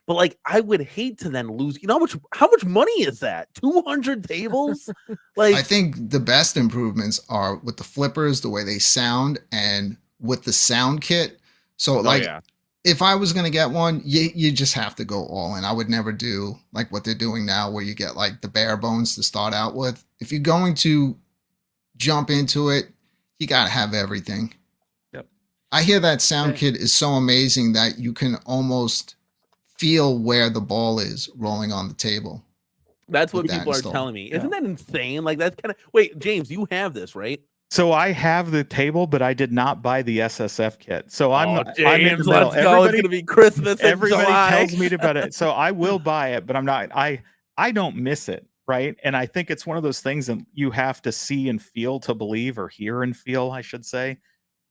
But like, I would hate to then lose. You know how much money is that? 200 tables? Like, I think the best improvements are with the flippers, the way they sound, and with the sound kit. So like, yeah. if I was gonna get one, you just have to go all in. I would never do like what they're doing now, where you get like the bare bones to start out with. If you're going to jump into it, you gotta have everything. Yep. I hear that sound kit is so amazing that you can almost feel where the ball is rolling on the table. that's what With that people are installed. telling me. Isn't Yeah. that insane? Like, that's kind of wait, James, you have this, right? So I have the table, but I did not buy the SSF kit. So I'm in the James, middle. let's go. It's gonna be Christmas. In Everybody July. tells me about it, so I will buy it, but I'm not. I don't miss it, right? And I think it's one of those things that you have to see and feel to believe, or hear and feel, I should say.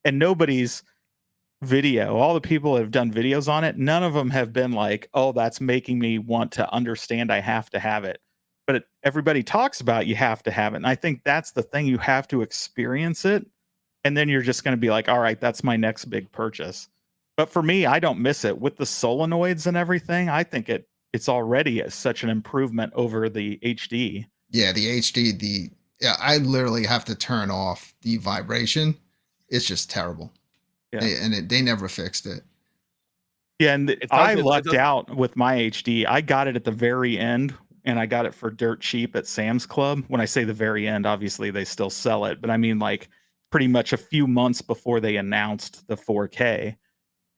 And nobody's video, all the people that have done videos on it, none of them have been like, "Oh, that's making me want to understand. I have to have it." But everybody talks about you have to have it, and I think that's the thing. You have to experience it, and then you're just going to be like, "All right, that's my next big purchase." But for me, I don't miss it with the solenoids and everything. I think it's already such an improvement over the HD. Yeah, the HD, I literally have to turn off the vibration. It's just terrible. Yeah. They never fixed it. Yeah, and It's I also- lucked out with my HD. I got it at the very end, and I got it for dirt cheap at Sam's Club. When I say the very end, obviously they still sell it, but I mean like pretty much a few months before they announced the 4K.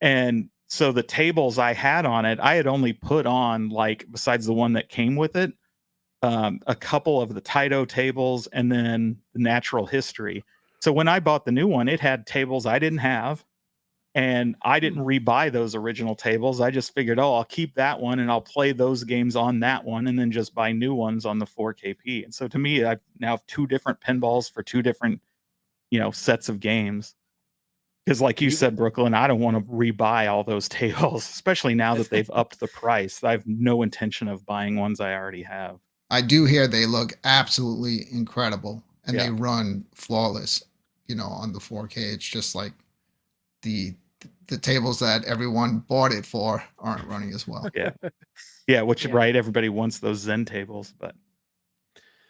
And so the tables I had on it, I had only put on, like, besides the one that came with it, a couple of the Taito tables and then the natural history. So when I bought the new one, it had tables I didn't have. And I didn't rebuy those original tables. I just figured, oh, I'll keep that one and I'll play those games on that one and then just buy new ones on the 4KP. And so to me, I now have two different pinballs for two different, sets of games. Because like you said, Brooklyn, I don't want to rebuy all those tables, especially now that they've upped the price. I have no intention of buying ones I already have. I do hear they look absolutely incredible and they Yeah. run flawless, on the 4K. It's just like the tables that everyone bought it for aren't running as well. Yeah, which Yeah. right, everybody wants those Zen tables, but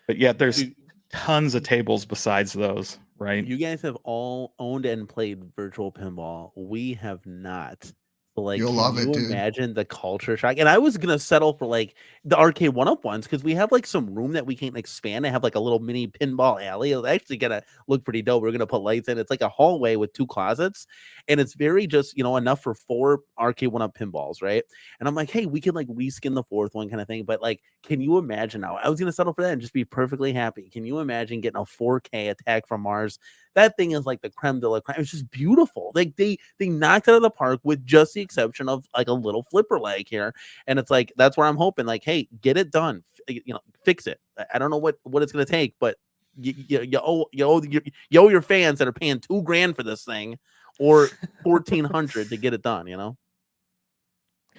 yeah, there's tons of tables besides those, right? You guys have all owned and played virtual pinball. We have not. So like, You'll can love it, you dude. imagine the culture shock? And I was gonna settle for like the arcade one-up ones because we have like some room that we can expand and have like a little mini pinball alley. It's actually gonna look pretty dope. We're gonna put lights in. It's like a hallway with two closets, and it's very just enough for 4 arcade one-up pinballs, right? And I'm like, hey, we could like reskin the 4th one kind of thing. But like, can you imagine now? I was gonna settle for that and just be perfectly happy. Can you imagine getting a 4K Attack from Mars? That thing is like the creme de la creme. It's just beautiful. Like they knocked it out of the park with just the exception of like a little flipper lag here. And it's like, that's where I'm hoping, like, hey, get it done. Fix it. I don't know what it's going to take, but you owe your fans that are paying $2,000 for this thing or 1,400 to get it done,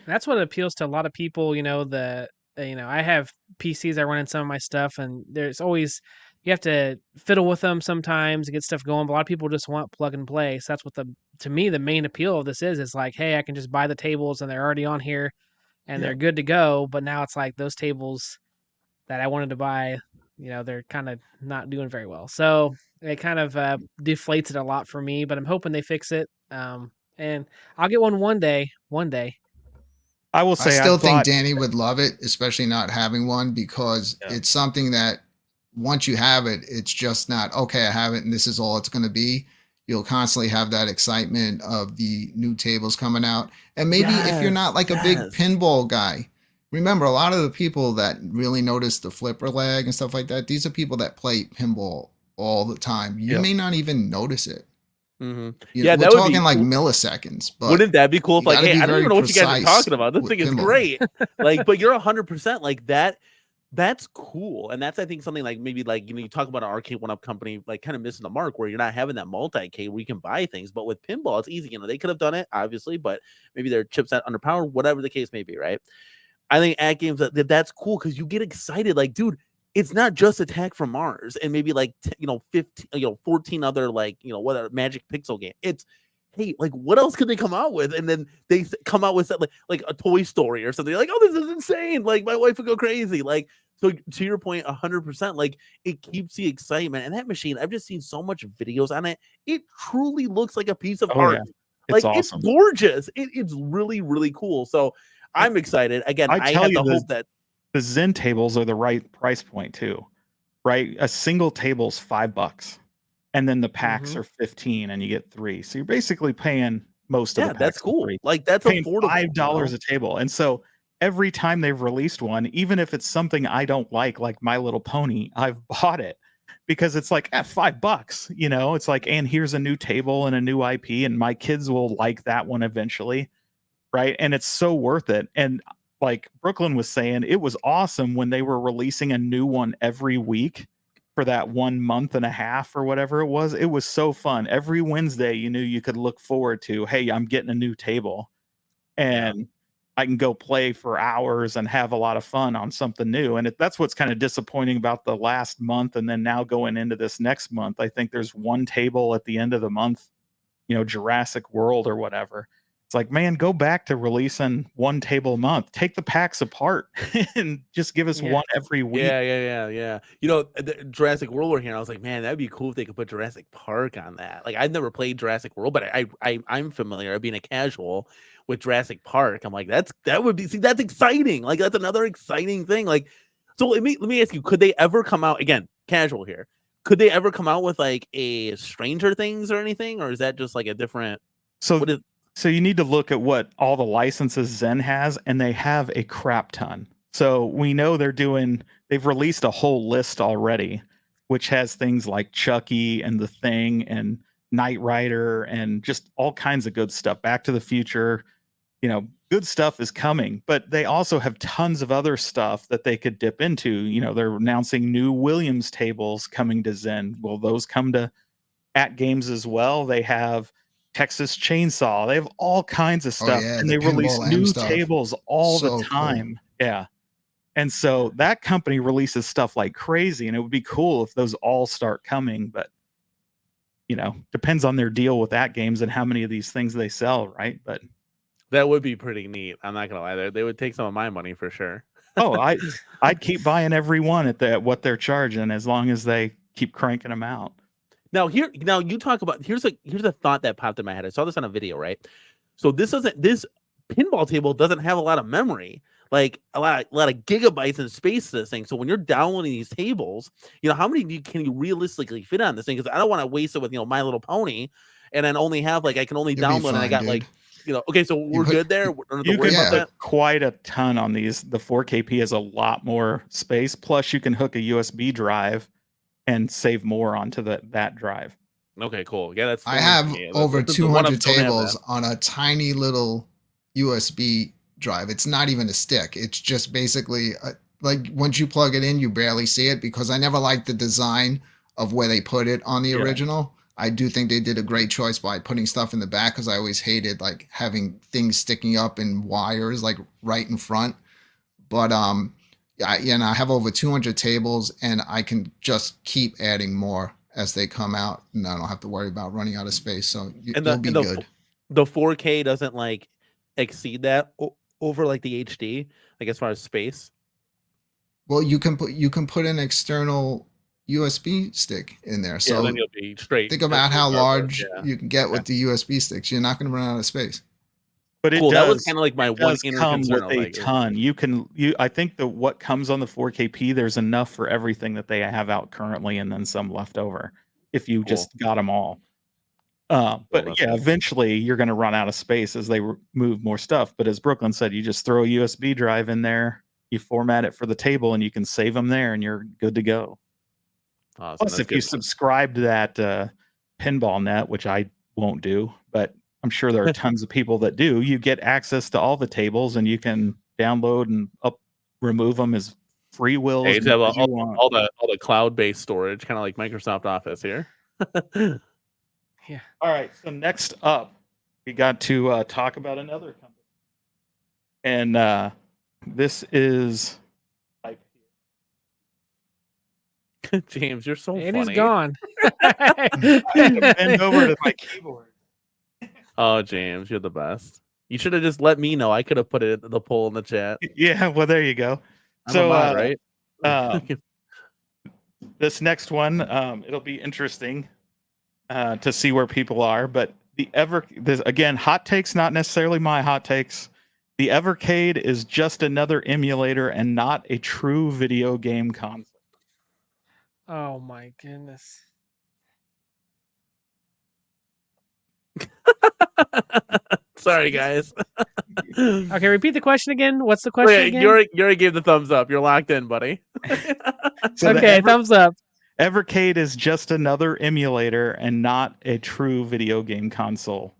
That's what appeals to a lot of people. I have PCs I run in some of my stuff, and there's always you have to fiddle with them sometimes to get stuff going. But a lot of people just want plug and play. So that's what to me the main appeal of this is like, hey, I can just buy the tables and they're already on here and they're good to go. But now it's like those tables that I wanted to buy, they're kind of not doing very well. So it kind of deflates it a lot for me. But I'm hoping they fix it. And I'll get one day. One day. I will I say still think bought- Danny would love it, especially not having one, because it's something that once you have it, it's just not, okay, I have it and this is all it's going to be. You'll constantly have that excitement of the new tables coming out. And maybe if you're not like a big pinball guy, remember a lot of the people that really notice the flipper lag and stuff like that, these are people that play pinball all the time. You may not even notice it. Mm-hmm. We're that would talking be like cool. milliseconds. But wouldn't that be cool if you like, gotta hey, be I don't even very know what you guys are precise talking about. This with thing is pinball. great. Like, but you're 100% like that. That's cool. And that's, I think, something like maybe like, you talk about an arcade one-up company, like kind of missing the mark where you're not having that multi-K where you can buy things. But with pinball, it's easy. They could have done it, obviously, but maybe their chipset underpowered, whatever the case may be, right? I think AtGames, that's cool because you get excited. Like, dude, it's not just Attack from Mars and maybe like, 15, 14 other like, whatever Magic Pixel game. It's, hey, like what else could they come out with? And then they come out with like a Toy Story or something. Like, oh, this is insane. Like my wife would go crazy. Like, so to your point, 100%, like it keeps the excitement. And that machine, I've just seen so much videos on it. It truly looks like a piece of art. Yeah. It's Like awesome. it's gorgeous. It's really, really cool. So I'm excited. Again, I tell have you to hope that the Zen tables are the right price point too, right? A single table's $5, and then the packs are 15, and you get 3. So you're basically paying most of the packs. that's cool. For free. Like that's Paying affordable. $5 a table, and so every time they've released one, even if it's something I don't like My Little Pony, I've bought it because it's like at $5. You know, it's like, and here's a new table and a new IP, and my kids will like that one eventually, right? And it's so worth it. And like Brooklyn was saying, it was awesome when they were releasing a new one every week for that 1 month and a half or whatever it was. It was so fun. Every Wednesday, you knew you could look forward to, hey, I'm getting a new table and I can go play for hours and have a lot of fun on something new. And that's what's kind of disappointing about the last month. And then now going into this next month, I think there's one table at the end of the month, you know, Jurassic World or whatever. It's like, man, go back to releasing one table a month. Take the packs apart and just give us one every week. Yeah. You know, the Jurassic World were here. And I was like, man, that'd be cool if they could put Jurassic Park on that. Like, I've never played Jurassic World, but I'm familiar being a casual with Jurassic Park. I'm like, that's exciting. Like, that's another exciting thing. Like, so let me ask you, could they ever come out again? Casual here. Could they ever come out with like a Stranger Things or anything, or is that just like a different? So you need to look at what all the licenses Zen has, and they have a crap ton. So we know they've released a whole list already, which has things like Chucky and The Thing and Knight Rider and just all kinds of good stuff. Back to the Future, you know, good stuff is coming, but they also have tons of other stuff that they could dip into. You know, they're announcing new Williams tables coming to Zen. Will those come to AtGames as well? They have Texas Chainsaw. They have all kinds of stuff, and they release new tables all the time. Cool. Yeah. And so that company releases stuff like crazy, and it would be cool if those all start coming, but you know, depends on their deal with AtGames and how many of these things they sell, right? But that would be pretty neat. I'm not gonna lie, they would take some of my money for sure. I'd keep buying every one at what they're charging as long as they keep cranking them out. Now you talk about here's a thought that popped in my head. I saw this on a video, right? So this pinball table doesn't have a lot of memory, like a lot of gigabytes in space to this thing. So when you're downloading these tables, you know, how many can you realistically fit on this thing? Because I don't want to waste it with, you know, My Little Pony, and then only have like I can only download and I got like, you know, okay, so we're good there. You can put quite a ton on these. The 4KP has a lot more space. Plus, you can hook a USB drive and save more onto that drive. Okay, cool. Yeah, I have over 200 tables on a tiny little USB drive. It's not even a stick. It's just basically like once you plug it in, you barely see it because I never liked the design of where they put it on the original. I do think they did a great choice by putting stuff in the back because I always hated like having things sticking up in wires like right in front. But I have over 200 tables, and I can just keep adding more as they come out, and I don't have to worry about running out of space. So you'll be good. The 4K doesn't like exceed that over like the HD, like as far as space. Well, you can put an external USB stick in there. So then you'll be straight. Think about how large you can get with the USB sticks. You're not going to run out of space. But that was kind of like my one inner concern. With a ton. I think that what comes on the 4KP, there's enough for everything that they have out currently, and then some left over if you just got them all. But eventually you're going to run out of space as they move more stuff. But as Brooklyn said, you just throw a USB drive in there, you format it for the table, and you can save them there, and you're good to go. Awesome. Plus, if you subscribe to that Pinball Net, which I won't do, but I'm sure there are tons of people that do, you get access to all the tables, and you can download and remove them as free will. Hey, you have all the cloud-based storage, kind of like Microsoft Office here. Yeah. All right. So next up, we got to talk about another company, and this is. James, you're so funny. And he's gone. I had to bend over to my keyboard. Oh, James, you're the best. You should have just let me know. I could have put the poll in the chat. Yeah, well, there you go. I'm a mod, right? This next one, it'll be interesting to see where people are. But again, hot takes, not necessarily my hot takes. The Evercade is just another emulator and not a true video game console. Oh my goodness. Sorry, guys. Okay, repeat the question again. What's the question again? You already gave the thumbs up. You're locked in, buddy. So okay, thumbs up. Evercade is just another emulator and not a true video game console.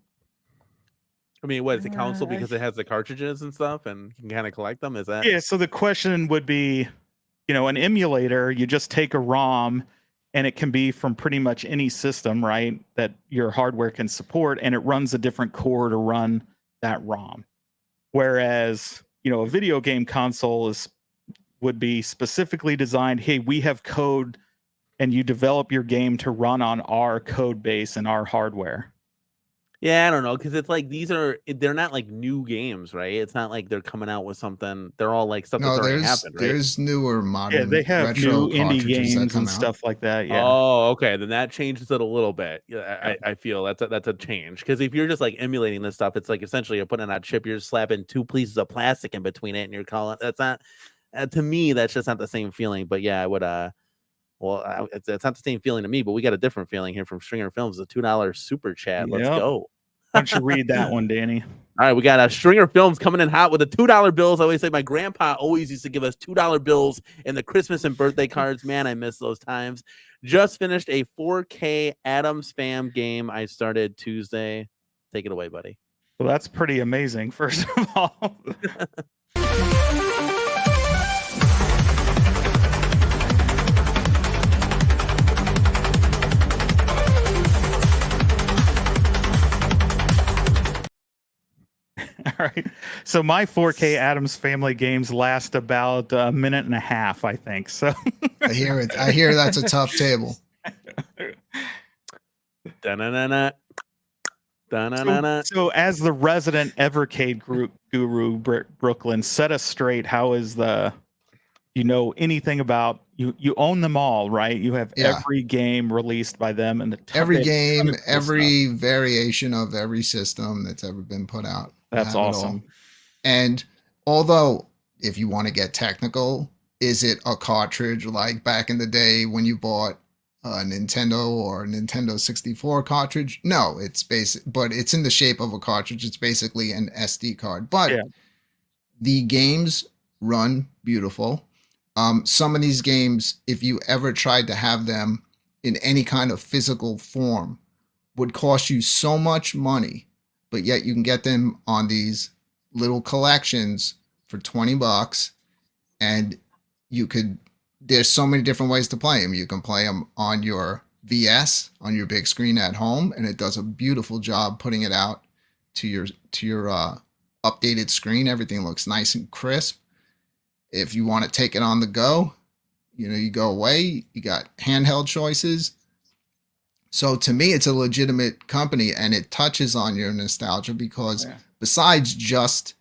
I mean, what is it console because it has the cartridges and stuff and you can kind of collect them? Is that? Yeah, so the question would be, an emulator, you just take a ROM and it can be from pretty much any system, right, that your hardware can support, and it runs a different core to run that ROM. Whereas, a video game console would be specifically designed, hey, we have code and you develop your game to run on our code base and our hardware. Yeah, I don't know, because it's like they're not like new games, right? It's not like they're coming out with something. They're all like stuff that's already happened, right? There's newer modern. Yeah, they have retro new indie games and out. stuff like that. Yeah. Oh, okay. Then that changes it a little bit. Yeah, I feel that's a change, because if you're just like emulating this stuff, it's like essentially you're putting on a chip, you're slapping two pieces of plastic in between it, and you're calling that's not. To me, that's just not the same feeling. But yeah, I would well, it's not the same feeling to me, but we got a different feeling here from Stringer Films, the $2 super chat. Let's go. Why don't you read that one, Danny? All right, we got Stringer Films coming in hot with the $2 bills. I always say my grandpa always used to give us $2 bills in the Christmas and birthday cards. Man, I miss those times. Just finished a 4K Adams Fam game I started Tuesday. Take it away, buddy. Well, that's pretty amazing, first of all. All right. So my 4K Adams Family games last about a minute and a half, I think. So I hear it. I hear that's a tough table. Da-na-na-na. So as the resident Evercade guru, Brooklyn, set us straight. How is anything about you own them all, right? You have every game released by them, and every game, every variation of every system that's ever been put out. That's awesome. And although, if you want to get technical, is it a cartridge like back in the day when you bought a Nintendo or a Nintendo 64 cartridge? No, it's basic, but it's in the shape of a cartridge. It's basically an SD card. But the games run beautiful. Some of these games, if you ever tried to have them in any kind of physical form, would cost you so much money, but yet you can get them on these little collections for $20, and there's so many different ways to play them. You can play them on your VS, on your big screen at home, and it does a beautiful job putting it out to your updated screen. Everything looks nice and crisp. If you want to take it on the go, you go away, you got handheld choices. So to me, it's a legitimate company, and it touches on your nostalgia because besides just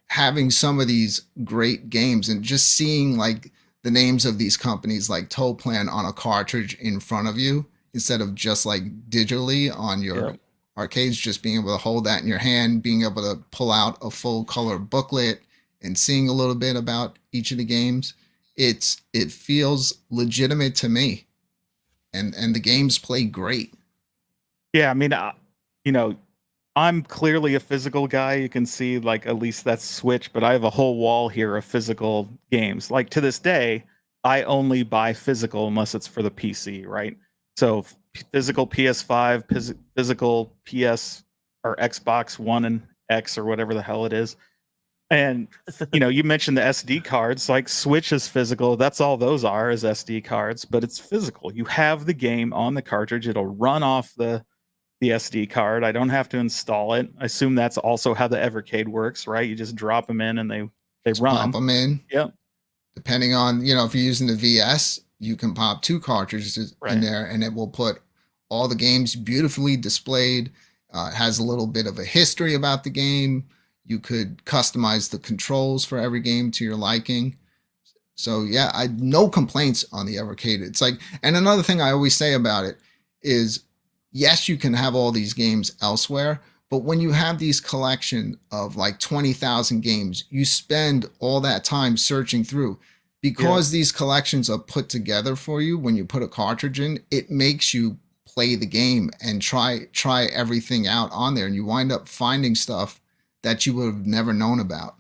having some of these great games and just seeing like the names of these companies like Toe Plan on a cartridge in front of you instead of just like digitally on your arcades, just being able to hold that in your hand, being able to pull out a full color booklet and seeing a little bit about each of the games, it feels legitimate to me. And the games play great. Yeah, I mean, I'm clearly a physical guy. You can see like at least that's Switch, but I have a whole wall here of physical games. Like to this day, I only buy physical unless it's for the PC, right? So physical PS5, physical PS or Xbox One and X or whatever the hell it is. And you mentioned the SD cards, like Switch is physical. That's all those are, is SD cards, but it's physical. You have the game on the cartridge. It'll run off the SD card. I don't have to install it. I assume that's also how the Evercade works, right? You just drop them in and they run. Pop them in. Yep. Depending on, if you're using the VS, you can pop 2 cartridges in there and it will put all the games beautifully displayed It has a little bit of a history about the game. You could customize the controls for every game to your liking. So yeah, I no complaints on the Evercade. It's like, and another thing I always say about it is, yes, you can have all these games elsewhere, but when you have these collection of like 20,000 games, you spend all that time searching through. Because these collections are put together for you when you put a cartridge in, it makes you play the game and try everything out on there, and you wind up finding stuff that you would have never known about.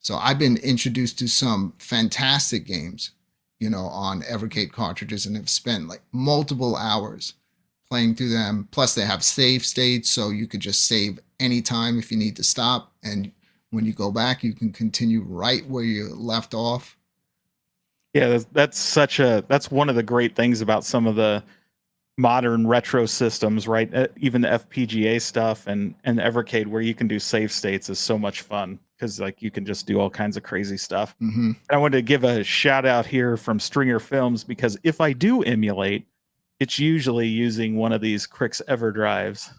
So I've been introduced to some fantastic games, on Evercade cartridges, and have spent like multiple hours playing through them. Plus they have save states, so you could just save anytime if you need to stop, and when you go back you can continue right where you left off. Yeah, that's one of the great things about some of the modern retro systems, right? Even the FPGA stuff and Evercade, where you can do save states, is so much fun because like you can just do all kinds of crazy stuff. Mm-hmm. And I wanted to give a shout out here from Stringer Films, because if I do emulate, it's usually using one of these Crix EverDrives.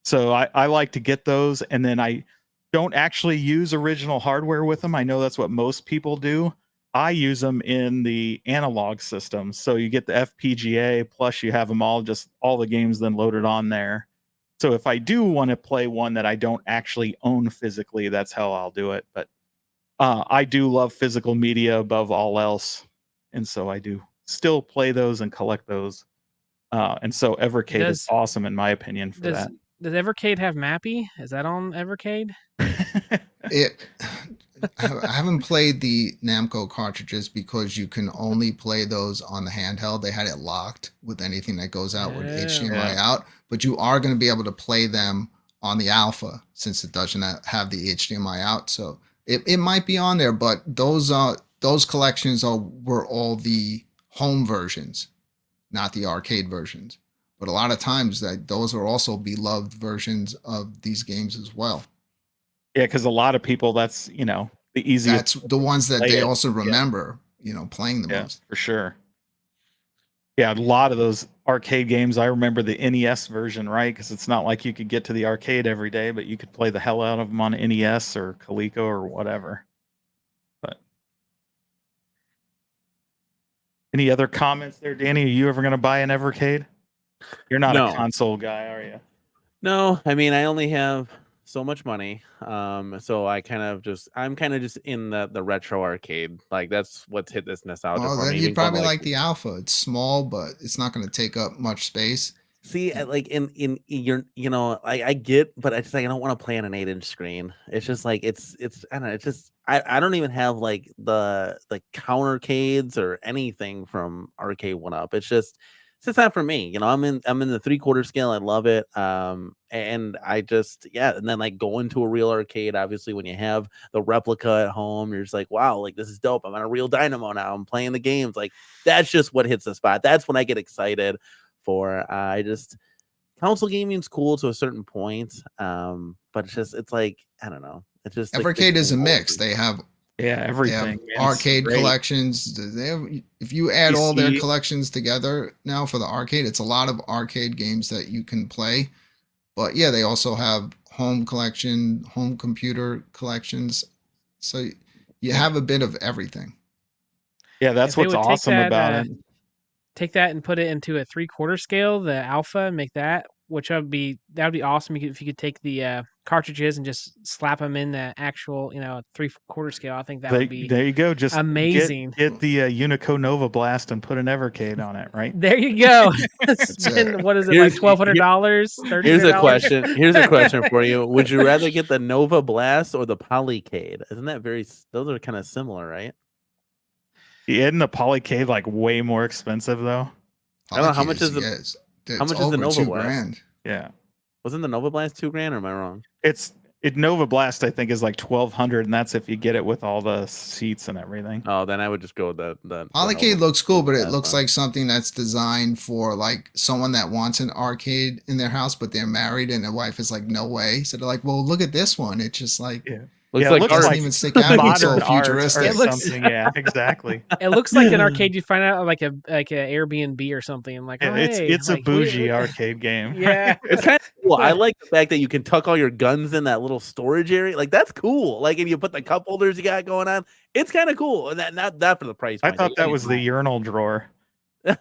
So I like to get those, and then I don't actually use original hardware with them. I know that's what most people do. I use them in the analog system. So you get the FPGA, plus you have them all the games then loaded on there. So if I do want to play one that I don't actually own physically, that's how I'll do it. But I do love physical media above all else. And so I do still play those and collect those. And so Evercade is awesome in my opinion for that. Does Evercade have Mappy? Is that on Evercade? I haven't played the Namco cartridges because you can only play those on the handheld. They had it locked with anything that goes out with HDMI out, but you are going to be able to play them on the Alpha since it doesn't have the HDMI out. So it might be on there, but those collections were all the home versions, not the arcade versions. But a lot of times those are also beloved versions of these games as well. Yeah, because a lot of people, that's, the easiest. That's the ones that they also remember, playing the most. For sure. Yeah, a lot of those arcade games, I remember the NES version, right? Because it's not like you could get to the arcade every day, but you could play the hell out of them on NES or Coleco or whatever. But any other comments there, Danny? Are you ever going to buy an Evercade? You're not a console guy, are you? No, I mean, I only have so much money, so I'm kind of just in the retro arcade. Like that's what's hit this nostalgia for then me. you'd probably like the Alpha. It's small, but it's not going to take up much space. See, like in your, I get, but I just like I don't want to play on an 8-inch screen. It's just like it's I don't know. It's just I don't even have like the countercades or anything from Arcade 1-Up. It's just not for me. I'm in the 3/4 scale. I love it. And I just, and then like going to a real arcade, obviously when you have the replica at home, you're just like, wow, like this is dope. I'm on a real dynamo now. I'm playing the games. Like that's just what hits the spot. That's when I get excited for. Console gaming is cool to a certain point. But it's like, I don't know. It's just Evercade is a mix. They have everything. They have arcade collections. If you add all their collections together now for the arcade, it's a lot of arcade games that you can play. But yeah, they also have home computer collections. So you have a bit of everything. Yeah, that's what's awesome about it. Take that and put it into a 3/4 scale, the Alpha, and make that, that would be awesome. If you could take the cartridges and just slap them in the actual 3/4 scale. I think that would be there you go. Just amazing. Get the Unico Nova Blast and put an Evercade on it, right? There you go. Spend what is it, like $1,200? $1,300? Here's a question for you. Would you rather get the Nova Blast or the Polycade? Isn't that those are kind of similar, right? Isn't the Polycade like way more expensive though? I don't know how much is the how much is the Nova Blast? Yeah, wasn't the Nova Blast $2,000 or am I wrong? Nova Blast I think is like $1,200, and that's if you get it with all the seats and everything. Oh, then I would just go with the Polycade looks cool, but it looks like something that's designed for like someone that wants an arcade in their house, but they're married and their wife is like, no way. So they're like, well, look at this one. It's just like Looks Yeah, it like looks art. doesn't like even stick out. It's so modern art or futuristic. It looks- something. Yeah, exactly. It looks like an arcade you find out like a Airbnb or something. I'm like, Yeah, oh hey, it's a like, bougie arcade game. Yeah. It's kind of cool. I like the fact that you can tuck all your guns in that little storage area. Like that's cool. Like, and you put the cup holders you got going on. It's kind of cool. And that not for the price I point. thought that was the urinal drawer. yeah,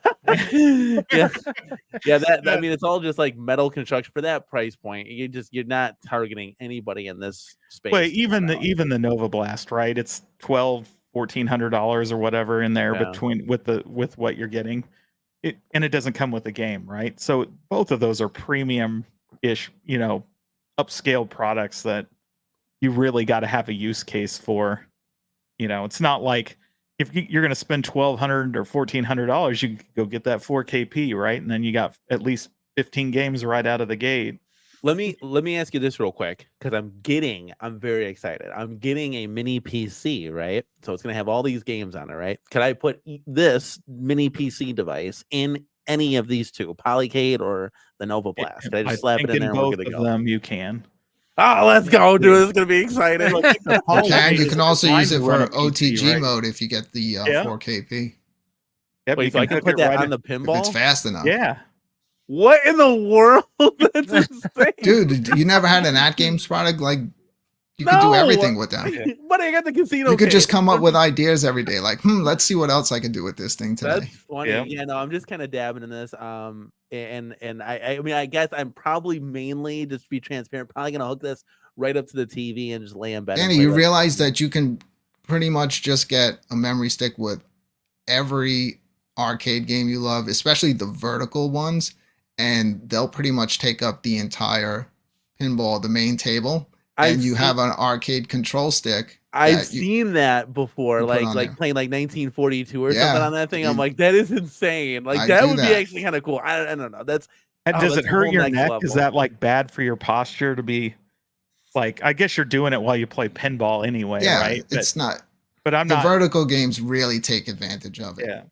that I mean, it's all just like metal construction for that price point. You're not targeting anybody in this space. Well, even the Nova Blast, right? It's $1,400 or whatever in there between with what you're getting. And it doesn't come with the game, right? So both of those are premium-ish, upscale products that you really got to have a use case for. It's not like if you're going to spend $1,200 or $1,400, you can go get that 4KP, right? And then you got at least 15 games right out of the gate. Let me ask you this real quick, because I'm very excited. I'm getting a mini PC, right? So it's gonna have all these games on it, right? Could I put this mini PC device in any of these two, Polycade or the Nova Blast? Could I just slap it in there and we're both good to of go? them you can. Oh, let's go, dude. This is gonna be exciting. You can also use it for run a PC, OTG right? mode if you get the 4KP. Yep, Wait, so I can hook put it that right on in- the If pinball? it's fast enough. Yeah. What in the world? That's insane. Dude, you never had an AtGames product? Like, you could do everything with them. But I got the casino. You could just game. come up with ideas every day. Like, let's see what else I can do with this thing today. That's funny. Yep. Yeah, no, I'm just kind of dabbing in this. And I mean, I guess I'm probably mainly, just to be transparent, probably gonna hook this right up to the TV and just lay in bed. Danny, you realize that you can pretty much just get a memory stick with every arcade game you love, especially the vertical ones, and they'll pretty much take up the entire pinball, the main table. And you have an arcade control stick. I've seen that before, like playing like 1942 or something on that thing. I'm like, that is insane. Like that would be actually kind of cool. I don't know. Does it hurt your neck? Level. Is that like bad for your posture to be like? I guess you're doing it while you play pinball anyway, right? It's not. But I'm not. The vertical games really take advantage of it. Yeah.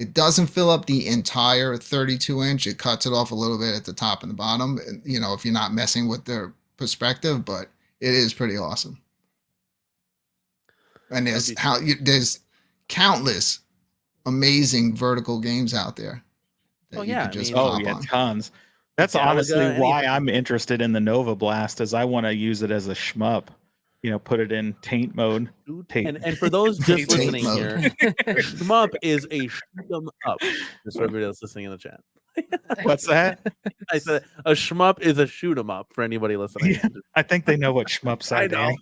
It doesn't fill up the entire 32-inch. It cuts it off a little bit at the top and the bottom, if you're not messing with their perspective, but it is pretty awesome. And there's countless amazing vertical games out there. Tons. That's honestly why I'm interested in the Nova Blast, is I want to use it as a shmup. Put it in taint mode. And for those just listening here, shmup is a shoot 'em up. Just for everybody else listening in the chat. What's that? I said a shmup is a shoot 'em up for anybody listening. Yeah, I think they know what shmups are. I know.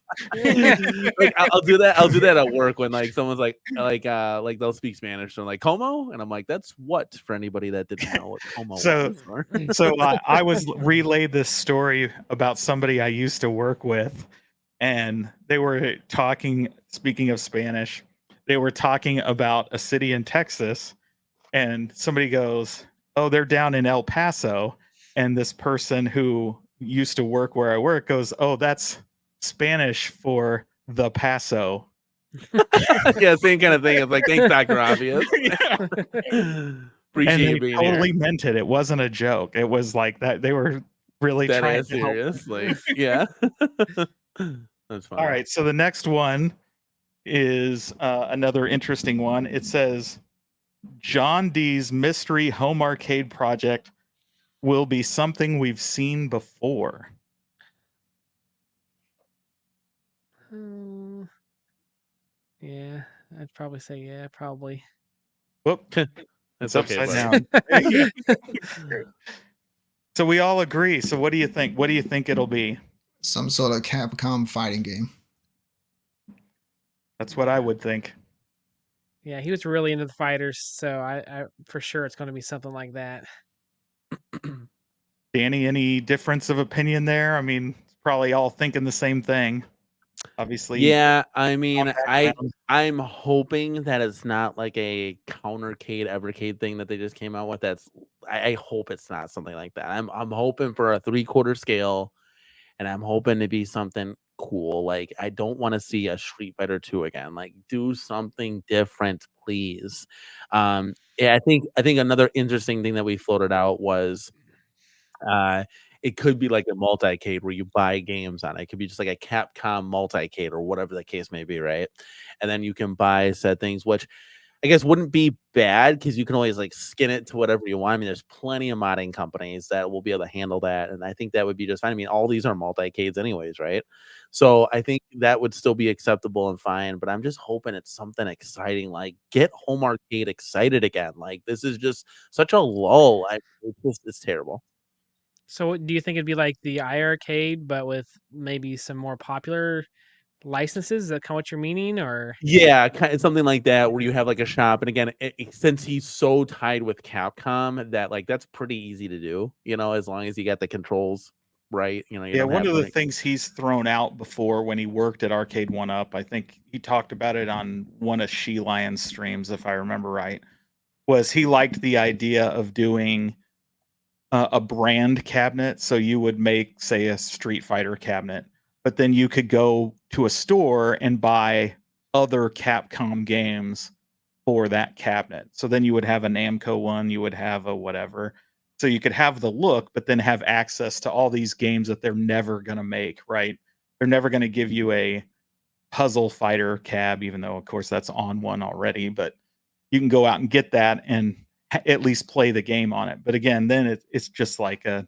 Like, I'll do that. I'll do that at work when like someone's like they'll speak Spanish. So I'm like, "Como?" And I'm like, "That's what?" For anybody that didn't know what Como was. So I was relayed this story about somebody I used to work with. And they were talking, speaking of Spanish, they were talking about a city in Texas. And somebody goes, "Oh, they're down in El Paso." And this person who used to work where I work goes, "Oh, that's Spanish for the Paso." Yeah, same kind of thing. It's like, thanks, Dr. Obvious. Appreciate you being totally here. Meant it. It wasn't a joke. It was like that. They were really that trying to serious. Like, yeah. That's fine. All right, so the next one is another interesting one. It says John D's mystery home arcade project will be something we've seen before. Yeah, I'd probably say yeah, probably. Whoop, it's upside down. So we all agree. So what do you think? What do you think it'll be? Some sort of Capcom fighting game. That's what I would think. Yeah, he was really into the fighters, so I for sure it's going to be something like that. Danny, any difference of opinion there? I mean, probably all thinking the same thing. Obviously. Yeah, I mean, I'm hoping that it's not like a countercade Evercade thing that they just came out with. I hope it's not something like that. I'm hoping for a 3/4 scale. And I'm hoping to be something cool. Like, I don't want to see a Street Fighter 2 again. Like, do something different, please. Yeah, I think another interesting thing that we floated out was it could be like a multi-cade where you buy games on it. It could be just like a Capcom multi-cade or whatever the case may be, right? And then you can buy said things, which I guess wouldn't be bad because you can always like skin it to whatever you want. I mean, there's plenty of modding companies that will be able to handle that, and I think that would be just fine. I mean, all these are multi-cades anyways, right? So I think that would still be acceptable and fine. But I'm just hoping it's something exciting, like get home arcade excited again. Like this is just such a lull. It's terrible. So do you think it'd be like the iArcade, but with maybe some more popular licenses? Is that kind of what you're meaning, or? Yeah, kind of something like that, where you have like a shop, and again, since he's so tied with Capcom, that like that's pretty easy to do. As long as you got the controls right. You Yeah, don't one have of the like, things he's thrown out before when he worked at Arcade One Up, I think he talked about it on one of She Lion's streams, if I remember right, was he liked the idea of doing a brand cabinet. So you would make, say, a Street Fighter cabinet, but then you could go to a store and buy other Capcom games for that cabinet. So then you would have a Namco one, you would have a whatever. So you could have the look, but then have access to all these games that they're never going to make, right? They're never going to give you a puzzle fighter cab, even though, of course, that's on one already. But you can go out and get that and at least play the game on it. But again, then it's just like a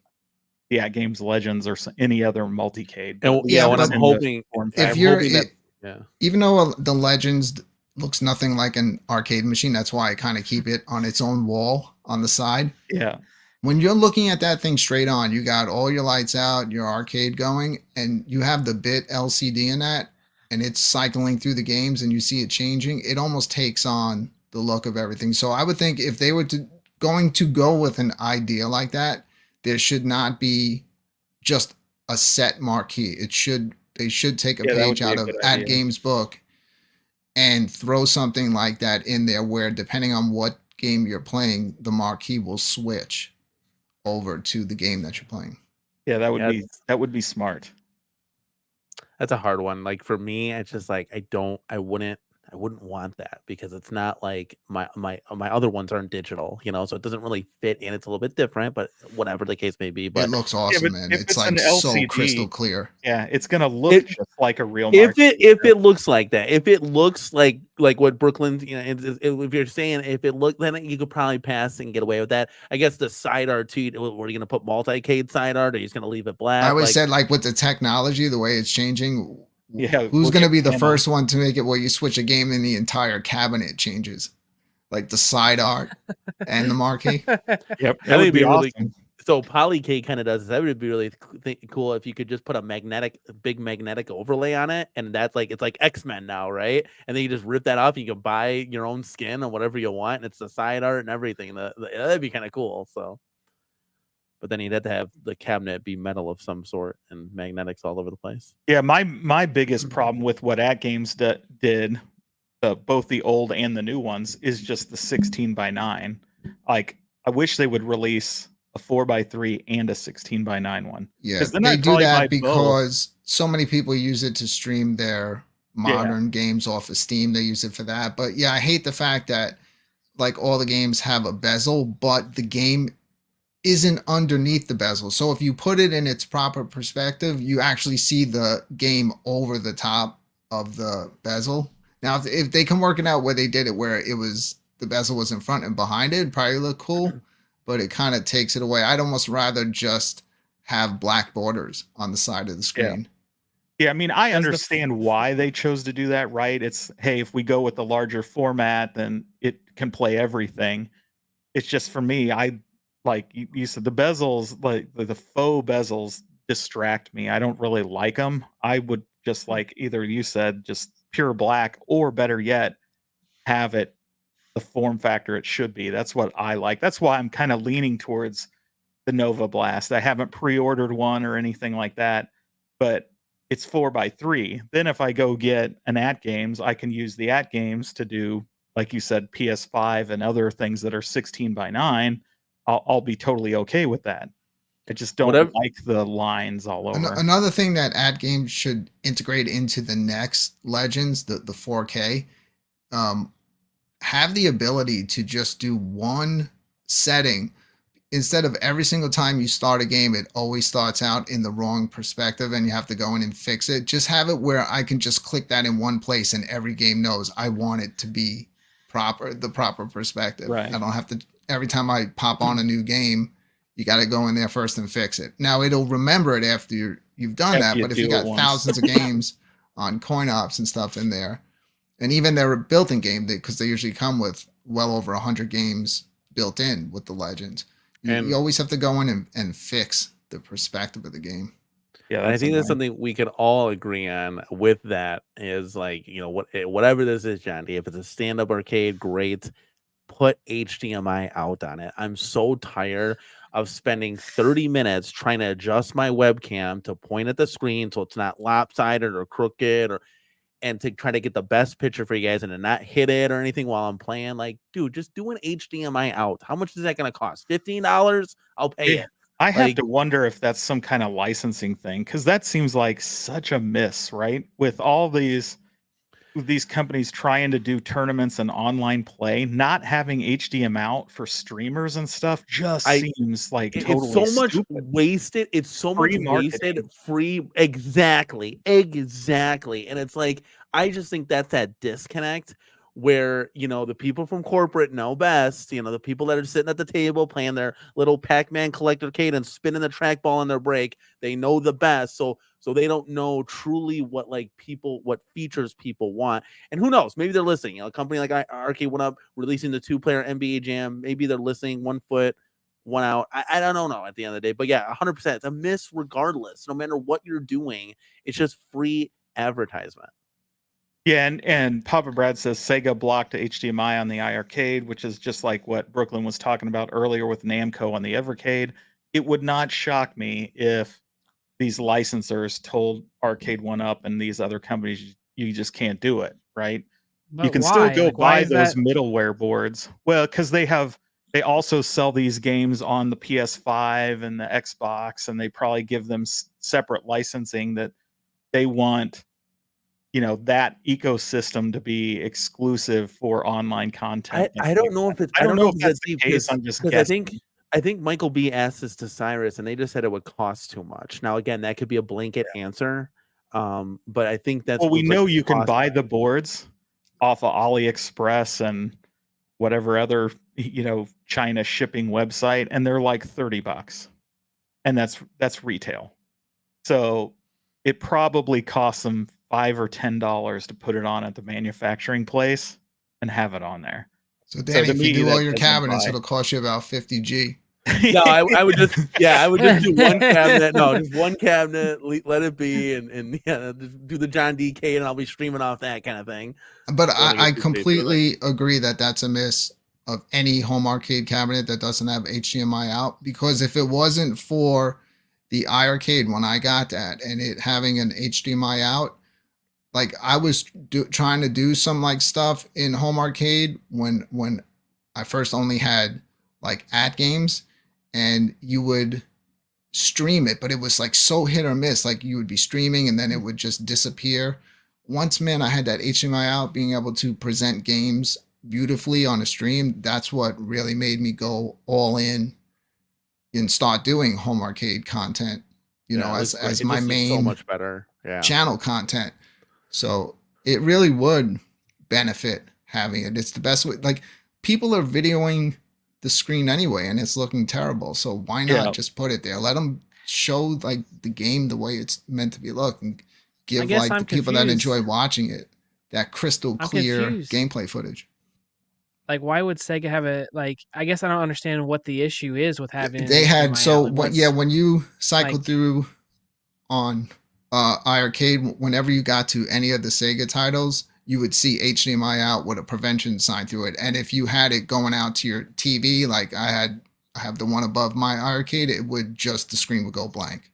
AtGames Legends or any other multicade. and Yeah, what but I'm hoping, if I'm you're hoping that, yeah. even though the Legends looks nothing like an arcade machine, that's why I kind of keep it on its own wall on the side. Yeah. When you're looking at that thing straight on, you got all your lights out, your arcade going, and you have the bit LCD in that, and it's cycling through the games, and you see it changing. It almost takes on the look of everything. So I would think if they were going to go with an idea like that, there should not be just a set marquee. They should take a page out of AtGames' book and throw something like that in there where, depending on what game you're playing, the marquee will switch over to the game that you're playing. Yeah, that would be smart. That's a hard one. Like for me, it's just like I wouldn't want that because it's not like my other ones aren't digital, so it doesn't really fit in. It's a little bit different, but whatever the case may be. But it looks awesome, man. It's like so crystal clear. Yeah, it's gonna look just like a real. If it looks like that, if it looks like what Brooklyn, if you're saying if it looked, then you could probably pass and get away with that. I guess the side art too. Were you gonna put multi-cade side art, or are you just gonna leave it black? I always said, like, with the technology, the way it's changing. Yeah, who's going to be the first one to make it where you switch a game and the entire cabinet changes, like the side art and the marquee? Yep, that would be awesome. Really. So Polycade kind of does this. That would be really cool if you could just put a big magnetic overlay on it, and that's like it's like X-Men now, right? And then you just rip that off, and you can buy your own skin or whatever you want, and it's the side art and everything. That'd be kind of cool. So. But then he'd have to have the cabinet be metal of some sort and magnetics all over the place. Yeah, my biggest problem with what AtGames did, both the old and the new ones, is just the 16:9. Like, I wish they would release a 4:3 and a 16:9 one. Yeah, they do that because so many people use it to stream their modern games off of Steam. They use it for that. But yeah, I hate the fact that like all the games have a bezel, but the game isn't underneath the bezel. So if you put it in its proper perspective, you actually see the game over the top of the bezel. Now, if they can work it out where they did it, where it was the bezel was in front and behind it, it'd probably look cool, but it kind of takes it away. I'd almost rather just have black borders on the side of the screen. Yeah, I mean, I understand why they chose to do that, right? It's, hey, if we go with the larger format, then it can play everything. It's just, for me, like you said, the bezels, like the faux bezels, distract me. I don't really like them. I would just like, either you said, just pure black, or better yet, have it the form factor it should be. That's what I like. That's why I'm kind of leaning towards the Nova Blast. I haven't pre-ordered one or anything like that, but it's 4:3. Then if I go get an AtGames, I can use the AtGames to do, like you said, PS5 and other things that are 16:9. I'll be totally okay with that. I just don't like the lines all over. Another thing that AtGames should integrate into the next Legends, the 4K, have the ability to just do one setting. instead of every single time you start a game, it always starts out in the wrong perspective and you have to go in and fix it. Just have it where I can just click that in one place and every game knows I want it to be the proper perspective. Right. I don't have to, every time I pop on a new game, you got to go in there first and fix it. Now it'll remember it after you've done that, but if you got thousands of games on coin ops and stuff in there, and even they're built in game, because they usually come with well over 100 games built in with the Legends. You always have to go in and fix the perspective of the game. Yeah, I think that's something we could all agree on with that is like, you know, whatever this is, John D, if it's a stand-up arcade, great. Put HDMI out on it. I'm so tired of spending 30 minutes trying to adjust my webcam to point at the screen so it's not lopsided or crooked and to try to get the best picture for you guys and to not hit it or anything while I'm playing. Like, dude, just do an HDMI out. How much is that going to cost? $15? I'll pay it. I have to wonder if that's some kind of licensing thing, because that seems like such a miss, right? With all these companies trying to do tournaments and online play, not having HDMI out for streamers and stuff just seems like totally it's so much stupid. wasted. It's so much wasted free. Exactly. And it's like, I just think that's that disconnect where, you know, the people from corporate know best, you know, the people that are sitting at the table playing their little Pac-Man collectorcade and spinning the trackball on their break, they know the best. So they don't know truly what what features people want. And who knows, maybe they're listening. You know, a company like Arcade went up releasing the 2-player NBA Jam. Maybe they're listening, 1 foot, 1 out. I don't know at the end of the day, but yeah, 100%. It's a miss regardless. No matter what you're doing, it's just free advertisement. Yeah, and Papa Brad says Sega blocked HDMI on the iArcade, which is just like what Brooklyn was talking about earlier with Namco on the Evercade. It would not shock me if these licensors told Arcade 1-Up and these other companies, you just can't do it, right? But you can still go buy those middleware boards. Well, because they also sell these games on the PS5 and the Xbox, and they probably give them separate licensing that they want, you know, that ecosystem to be exclusive for online content. I don't know if it's I don't know if that's the case. I'm just guessing. I think Michael B asked this to Cyrus and they just said it would cost too much. Now again, that could be a blanket answer. But I think that's we know you can buy the boards off of AliExpress and whatever other, you know, China shipping website, and they're like $30. And that's retail. So it probably costs them $5 or $10 to put it on at the manufacturing place and have it on there. So Danny, if you do all your cabinets, it'll cost you about $50G. No, I would just do one cabinet. No, just one cabinet, let it be, and yeah, do the John DK, and I'll be streaming off that kind of thing. But I completely agree that that's a miss of any home arcade cabinet that doesn't have HDMI out, because if it wasn't for the iArcade when I got that and it having an HDMI out, like I was trying to do some like stuff in home arcade when I first only had like AtGames, and you would stream it, but it was like so hit or miss. Like you would be streaming and then it would just disappear. Once, man, I had that HDMI out, being able to present games beautifully on a stream, that's what really made me go all in and start doing home arcade content, you know, as my main so much better channel content. So it really would benefit having it. It's the best way. Like people are videoing the screen anyway, and it's looking terrible. So why not just put it there? Let them show like the game the way it's meant to be looked, and give like the people that enjoy watching it that crystal clear gameplay footage. Like, why would Sega have it? Like, I guess I don't understand what the issue is with having. They had when you cycle through on iArcade, whenever you got to any of the Sega titles, you would see HDMI out with a prevention sign through it. And if you had it going out to your TV, like I have the one above my iArcade, it would just, the screen would go blank.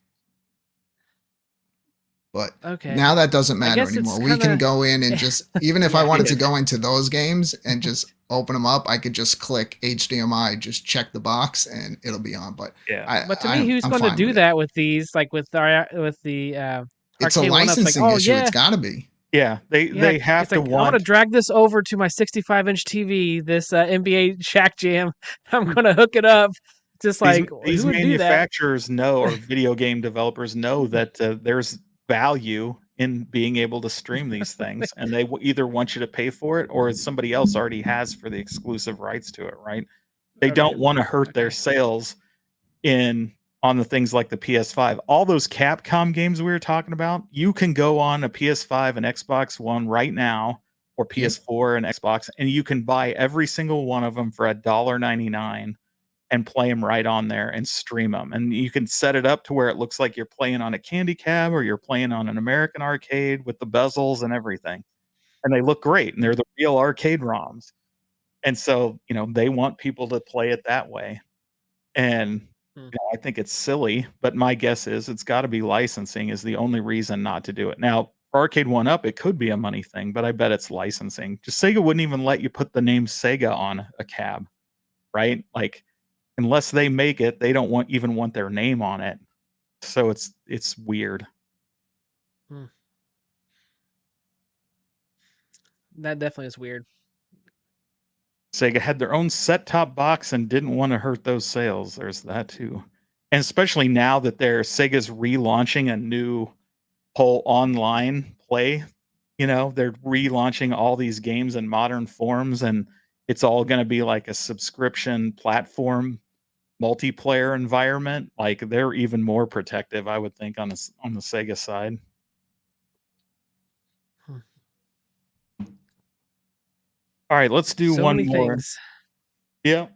But now that doesn't matter anymore. We can go in and just, even if I wanted to go into those games and just open them up, I could just click HDMI, just check the box, and it'll be on. But but to me, who's going to do that with these? Like with the it's a licensing issue. It's got to be. Yeah, they have to want. I want to drag this over to my 65-inch TV, this NBA Shaq Jam. I'm going to hook it up Just like these who would do that? manufacturers know, or video game developers know that there's value in being able to stream these things, and they either want you to pay for it or somebody else already has for the exclusive rights to it, right? They Okay. don't want to hurt their sales on the things like the PS5. All those Capcom games we were talking about, you can go on a PS5 and Xbox One right now, or PS4 and Xbox, and you can buy every single one of them for $1.99 and play them right on there and stream them. And you can set it up to where it looks like you're playing on a candy cab or you're playing on an American arcade with the bezels and everything. And they look great, and they're the real arcade ROMs. And so, they want people to play it that way. And I think it's silly, but my guess is it's got to be licensing is the only reason not to do it. Now, for Arcade 1-Up, it could be a money thing, but I bet it's licensing. Just Sega wouldn't even let you put the name Sega on a cab, right? Like, unless they make it, they don't even want their name on it. So it's weird. That definitely is weird. Sega had their own set-top box and didn't want to hurt those sales. There's that too. And especially now that Sega's relaunching a new whole online play, they're relaunching all these games in modern forms, and it's all going to be like a subscription platform multiplayer environment. Like, they're even more protective, I would think, on the Sega side. All right, let's do So one many more. things. Yeah.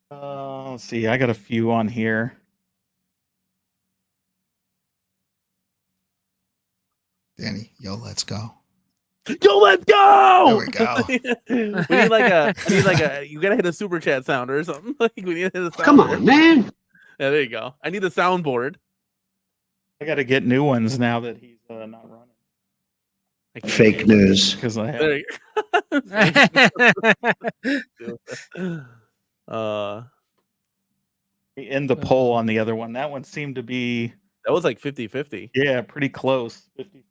Let's see. I got a few on here. Danny, let's go. Yo, let's go! There we go. we need like a you gotta hit a super chat sound or something. Like, we need to hit a sound. Come on, man. Yeah, there you go. I need a soundboard. I got to get new ones now that he's not running. Fake news. Because I have. End the poll on the other one. That one seemed to be. That was like 50-50. Yeah, pretty close. 50.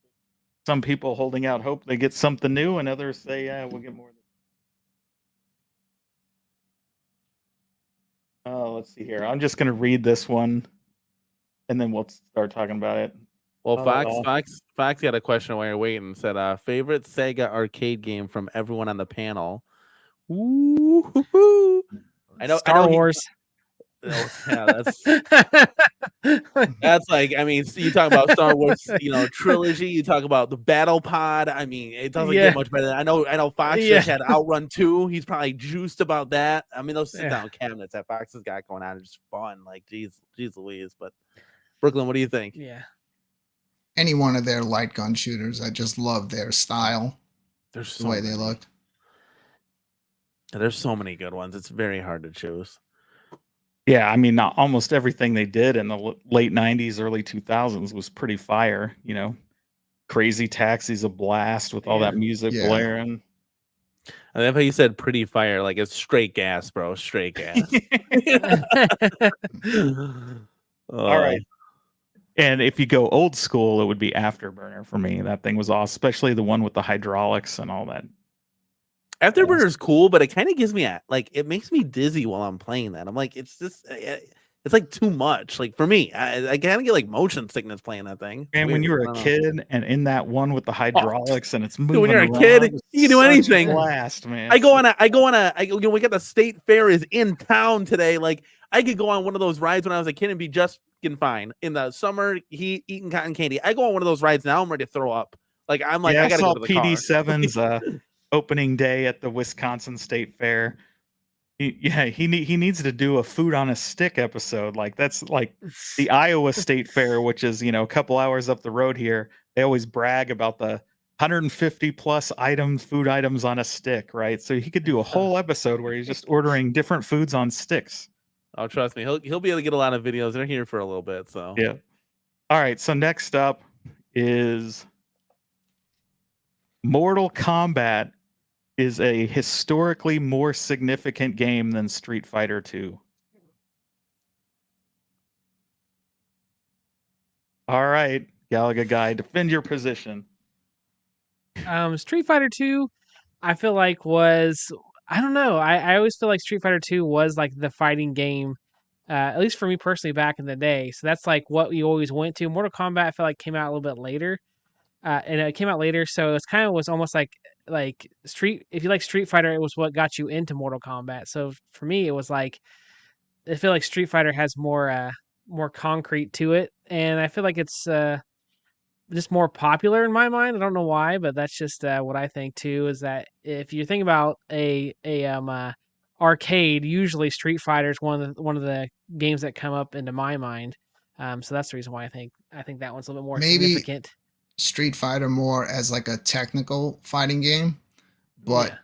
Some people holding out hope they get something new, and others say, "Yeah, we'll get more." Let's see here. I'm just going to read this one, and then we'll start talking about it. Well, Fox got a question while you're waiting. Said, favorite Sega arcade game from everyone on the panel. Ooh, Star Wars. Yeah, that's like, I mean, so you talk about Star Wars, trilogy. You talk about the Battle Pod. I mean, it doesn't get much better. I know Fox just had Outrun 2. He's probably juiced about that. I mean, those sit down cabinets that Fox has got going on are just fun. Like, geez Louise. But Brooklyn, what do you think? Yeah. Any one of their light gun shooters, I just love their style. There's the way they looked. There's so many good ones. It's very hard to choose. Yeah, I mean, almost everything they did in the late 90s, early 2000s was pretty fire. Crazy Taxi's a blast with all that music blaring. I love how you said pretty fire. Like, it's straight gas, bro. Straight gas. All right. And if you go old school, it would be Afterburner for me. That thing was awesome, especially the one with the hydraulics and all that. Afterburner is cool, but it kind of gives me it makes me dizzy while I'm playing that. I'm like, it's just, it's like too much. Like, for me, I kind of get like motion sickness playing that thing. And when you were a kid and in that one with the hydraulics and it's moving, when you're around, a kid, you can do anything. Blast, man. we got the state fair is in town today. Like, I could go on one of those rides when I was a kid and be just fine. In the summer, eating cotton candy. I go on one of those rides now, I'm ready to throw up. Like, I'm like, I gotta go to the PD7's opening day at the Wisconsin State Fair. He needs to do a food on a stick episode. Like, that's like the Iowa State Fair, which is a couple hours up the road here. They always brag about the 150 plus food items on a stick, right? So he could do a whole episode where he's just ordering different foods on sticks. Oh, trust me, he'll be able to get a lot of videos. They're here for a little bit, so yeah. All right, so next up is Mortal Kombat is a historically more significant game than Street Fighter 2. All right, GalagaGuy, defend your position. Street Fighter 2, I feel like was I don't know. I always feel like Street Fighter 2 was like the fighting game, at least for me personally back in the day. So that's like what we always went to. Mortal Kombat I feel like came out a little bit later, and it came out later, so it's kind of was almost like Street. If you like Street Fighter, it was what got you into Mortal Kombat. So for me, it was like I feel like Street Fighter has more concrete to it, and I feel like it's just more popular in my mind. I don't know why, but that's just what I think too. Is that if you think about a arcade, usually Street Fighter is one of the games that come up into my mind. So that's the reason why I think that one's a little bit more Maybe significant. Street Fighter more as like a technical fighting game, but Yeah.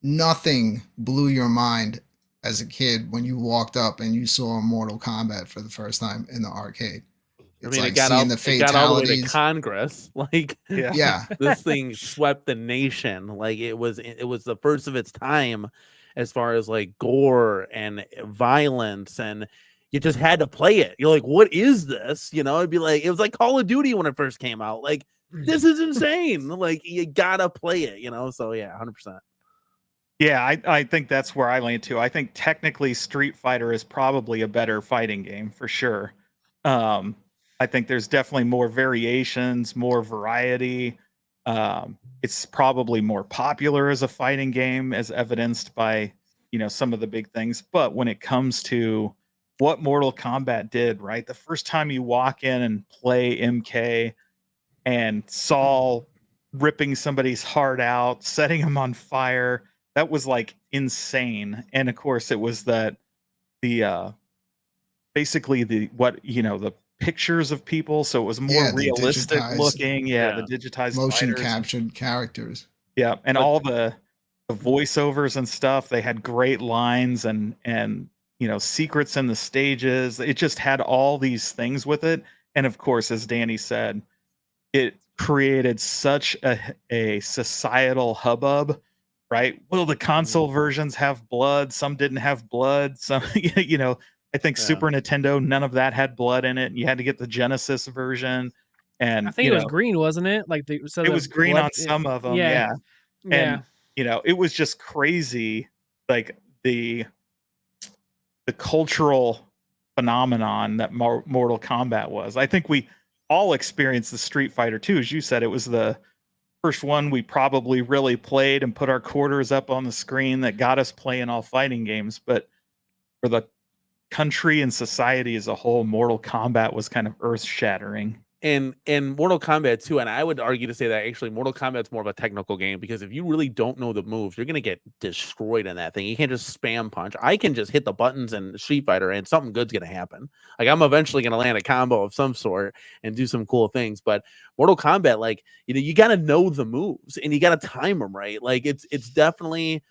nothing blew your mind as a kid when you walked up and you saw Mortal Kombat for the first time in the arcade. I It's mean, like it got seeing all, the it got all the way to fatalities. Congress. Like, Yeah. this thing swept the nation. Like, it was the first of its time as far as like gore and violence, and you just had to play it. You're like, what is this? You know, it'd be like, it was like Call of Duty when it first came out. Like, this is insane. Like, you gotta play it, you know? So yeah, 100%. Yeah, I think that's where I lean to. I think technically Street Fighter is probably a better fighting game for sure. I think there's definitely more variations, more variety. It's probably more popular as a fighting game, as evidenced by, you know, some of the big things. But when it comes to what Mortal Kombat did, right? The first time you walk in and play MK and saw ripping somebody's heart out, setting him on fire, that was like insane. And of course, it was that the basically the the pictures of people, so it was more Yeah, the realistic digitized looking. Yeah, the Yeah. digitized motion fighters. captured characters. Yeah, and But- all the voiceovers and stuff. They had great lines and you know, secrets in the stages. It just had all these things with it. And of course, as Danny said, it created such a societal hubbub, right? Will the console versions have blood? Some didn't have blood. Some, you know, I think Yeah. Super Nintendo, none of that had blood in it. And you had to get the Genesis version. And I think you it was know, green, wasn't it? Like it was green on some of them. Yeah. Yeah. And you know, it was just crazy, like the cultural phenomenon that Mortal Kombat was. I think we all experienced the Street Fighter 2. As you said, it was the first one we probably really played and put our quarters up on the screen that got us playing all fighting games. But for the country and society as a whole, Mortal Kombat was kind of earth-shattering. And Mortal Kombat 2, and I would argue to say that actually Mortal Kombat's more of a technical game, because if you really don't know the moves, you're gonna get destroyed in that thing. You can't just spam punch. I can just hit the buttons in Street Fighter and something good's gonna happen. Like, I'm eventually gonna land a combo of some sort and do some cool things. But Mortal Kombat, like, you know, you gotta know the moves and you gotta time them right. Like, it's definitely,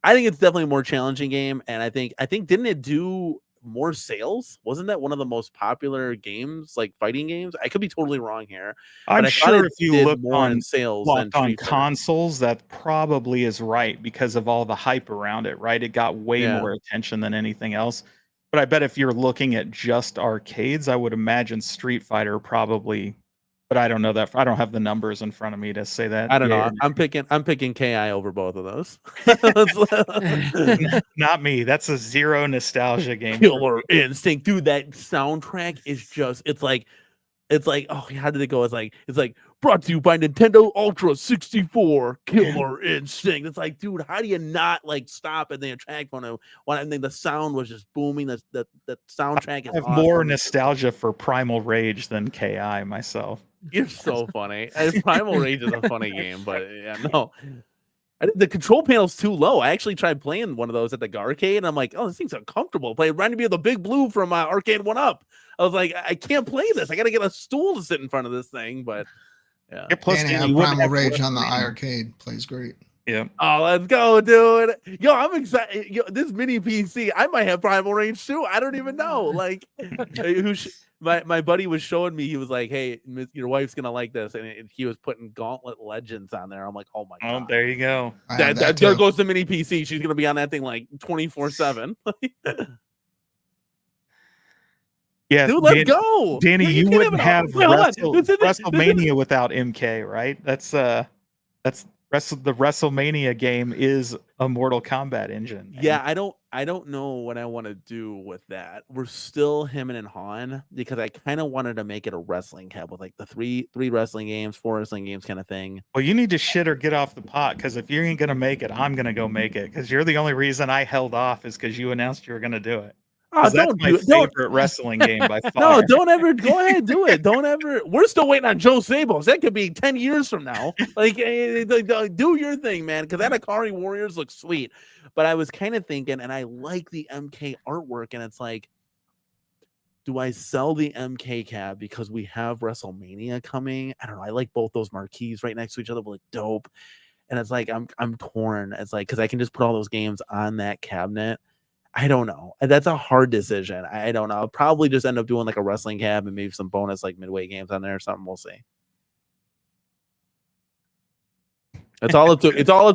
I think it's definitely a more challenging game. And I think didn't it do more sales? Wasn't that one of the most popular games, like fighting games? I could be totally wrong here. I'm I thought sure it if you did look more in on sales than on Street Fighter. consoles, that probably is right because of all the hype around it, right? It got way Yeah. more attention than anything else. But I bet if you're looking at just arcades, I would imagine Street Fighter probably, but I don't know that. I don't have the numbers in front of me to say that. I don't know. Yeah, I'm picking KI over both of those. not me. That's a zero nostalgia game. Killer Instinct, dude. That soundtrack is just, it's like, oh, how did it go? It's like brought to you by Nintendo Ultra 64, Killer Instinct. It's like, dude, how do you not like stop at the track when I think the sound was just booming? The soundtrack is I have awesome. more nostalgia for Primal Rage than KI myself. You're so funny. Primal Rage is a funny game, but yeah, no. The control panel's too low. I actually tried playing one of those at the arcade, and I'm like, oh, this thing's uncomfortable. It reminded me of the Big Blue from Arcade 1-Up. I was like, I can't play this. I got to get a stool to sit in front of this thing, but yeah. Plus, And Danny, have you wouldn't Primal have to Rage lift on the green. arcade. Plays great. Yeah. Oh, let's go, dude. Yo, I'm excited. Yo, this mini PC, I might have Primal Rage too. I don't even know. Like, my buddy was showing me, he was like, hey, your wife's gonna like this, and he was putting Gauntlet Legends on there. I'm like, oh my Oh, god. there you go. I have that There too. goes the mini PC. She's gonna be on that thing like 24/7. Yeah, Dude, let's go. Danny, Yeah, you can't wouldn't have wait, hold on. This is- WrestleMania without MK, right? That's the WrestleMania game is a Mortal Kombat engine. Yeah, I don't know what I want to do with that. We're still hemming and hawing because I kind of wanted to make it a wrestling cab with like the three wrestling games, 4 wrestling games kind of thing. Well, you need to shit or get off the pot, because if you ain't gonna make it, I'm gonna go make it, because you're the only reason I held off is because you announced you were gonna do it. Oh, 'Cause that's don't my do it. Don't. favorite wrestling game by No, far. don't ever go ahead, do it. Don't ever. We're still waiting on Joe Sables. That could be 10 years from now. Like, do your thing, man. Because that Akari Warriors looks sweet. But I was kind of thinking, and I like the MK artwork, and it's like, do I sell the MK cab because we have WrestleMania coming? I don't know. I like both those marquees right next to each other, but like dope. And it's like I'm torn. It's like because I can just put all those games on that cabinet. I don't know. That's a hard decision. I don't know. I'll probably just end up doing like a wrestling cab and maybe some bonus like Midway games on there or something. We'll see. It's all up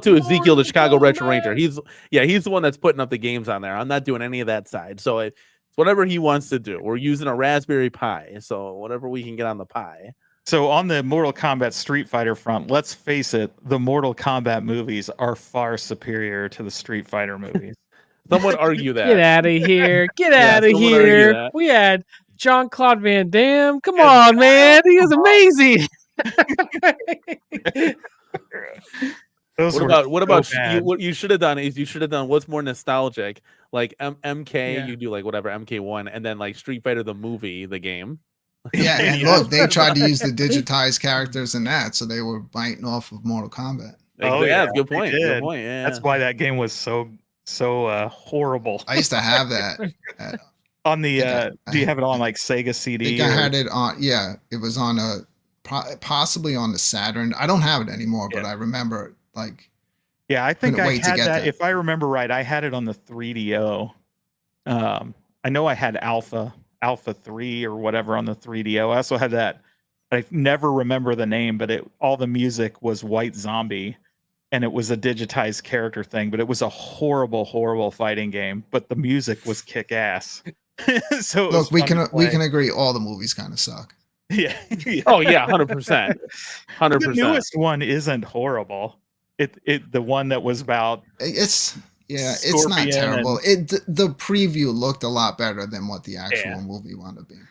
to Ezekiel, the Chicago Retro Ranger. He's the one that's putting up the games on there. I'm not doing any of that side. So it's whatever he wants to do. We're using a Raspberry Pi. So whatever we can get on the Pi. So on the Mortal Kombat Street Fighter front, let's face it, the Mortal Kombat movies are far superior to the Street Fighter movies. Some would argue that. Get out of here. Get Yeah, out of someone argue here. that. We had Jean-Claude Van Damme. Come on, man. He was amazing. Those What about bad. what you should have done is you should have done what's more nostalgic, like MK. Yeah. You do like whatever MK1, and then like Street Fighter the movie, the game. Yeah, and look, they tried to use the digitized characters in that, so they were biting off of Mortal Kombat. Oh, yeah, yeah, good they point. did. Good point. Yeah, That's why that game was so horrible. I used to have that. On the I do you have it on like Sega CD? I think I had it on. Yeah, it was on possibly on the Saturn. I don't have it anymore, but I remember like. Yeah, I think couldn't I wait to had get that. that. If I remember right, I had it on the 3DO. I know I had Alpha 3 or whatever on the 3DO. I also had that. I never remember the name, but all the music was White Zombie, and it was a digitized character thing. But it was a horrible, horrible fighting game. But the music was kick ass. So it Look, was we can agree all the movies kind of suck. Yeah. Oh yeah, 100%. 100%. The newest one isn't horrible. The one that was about It's not Scorpion terrible. The preview looked a lot better than what the actual movie wound up being.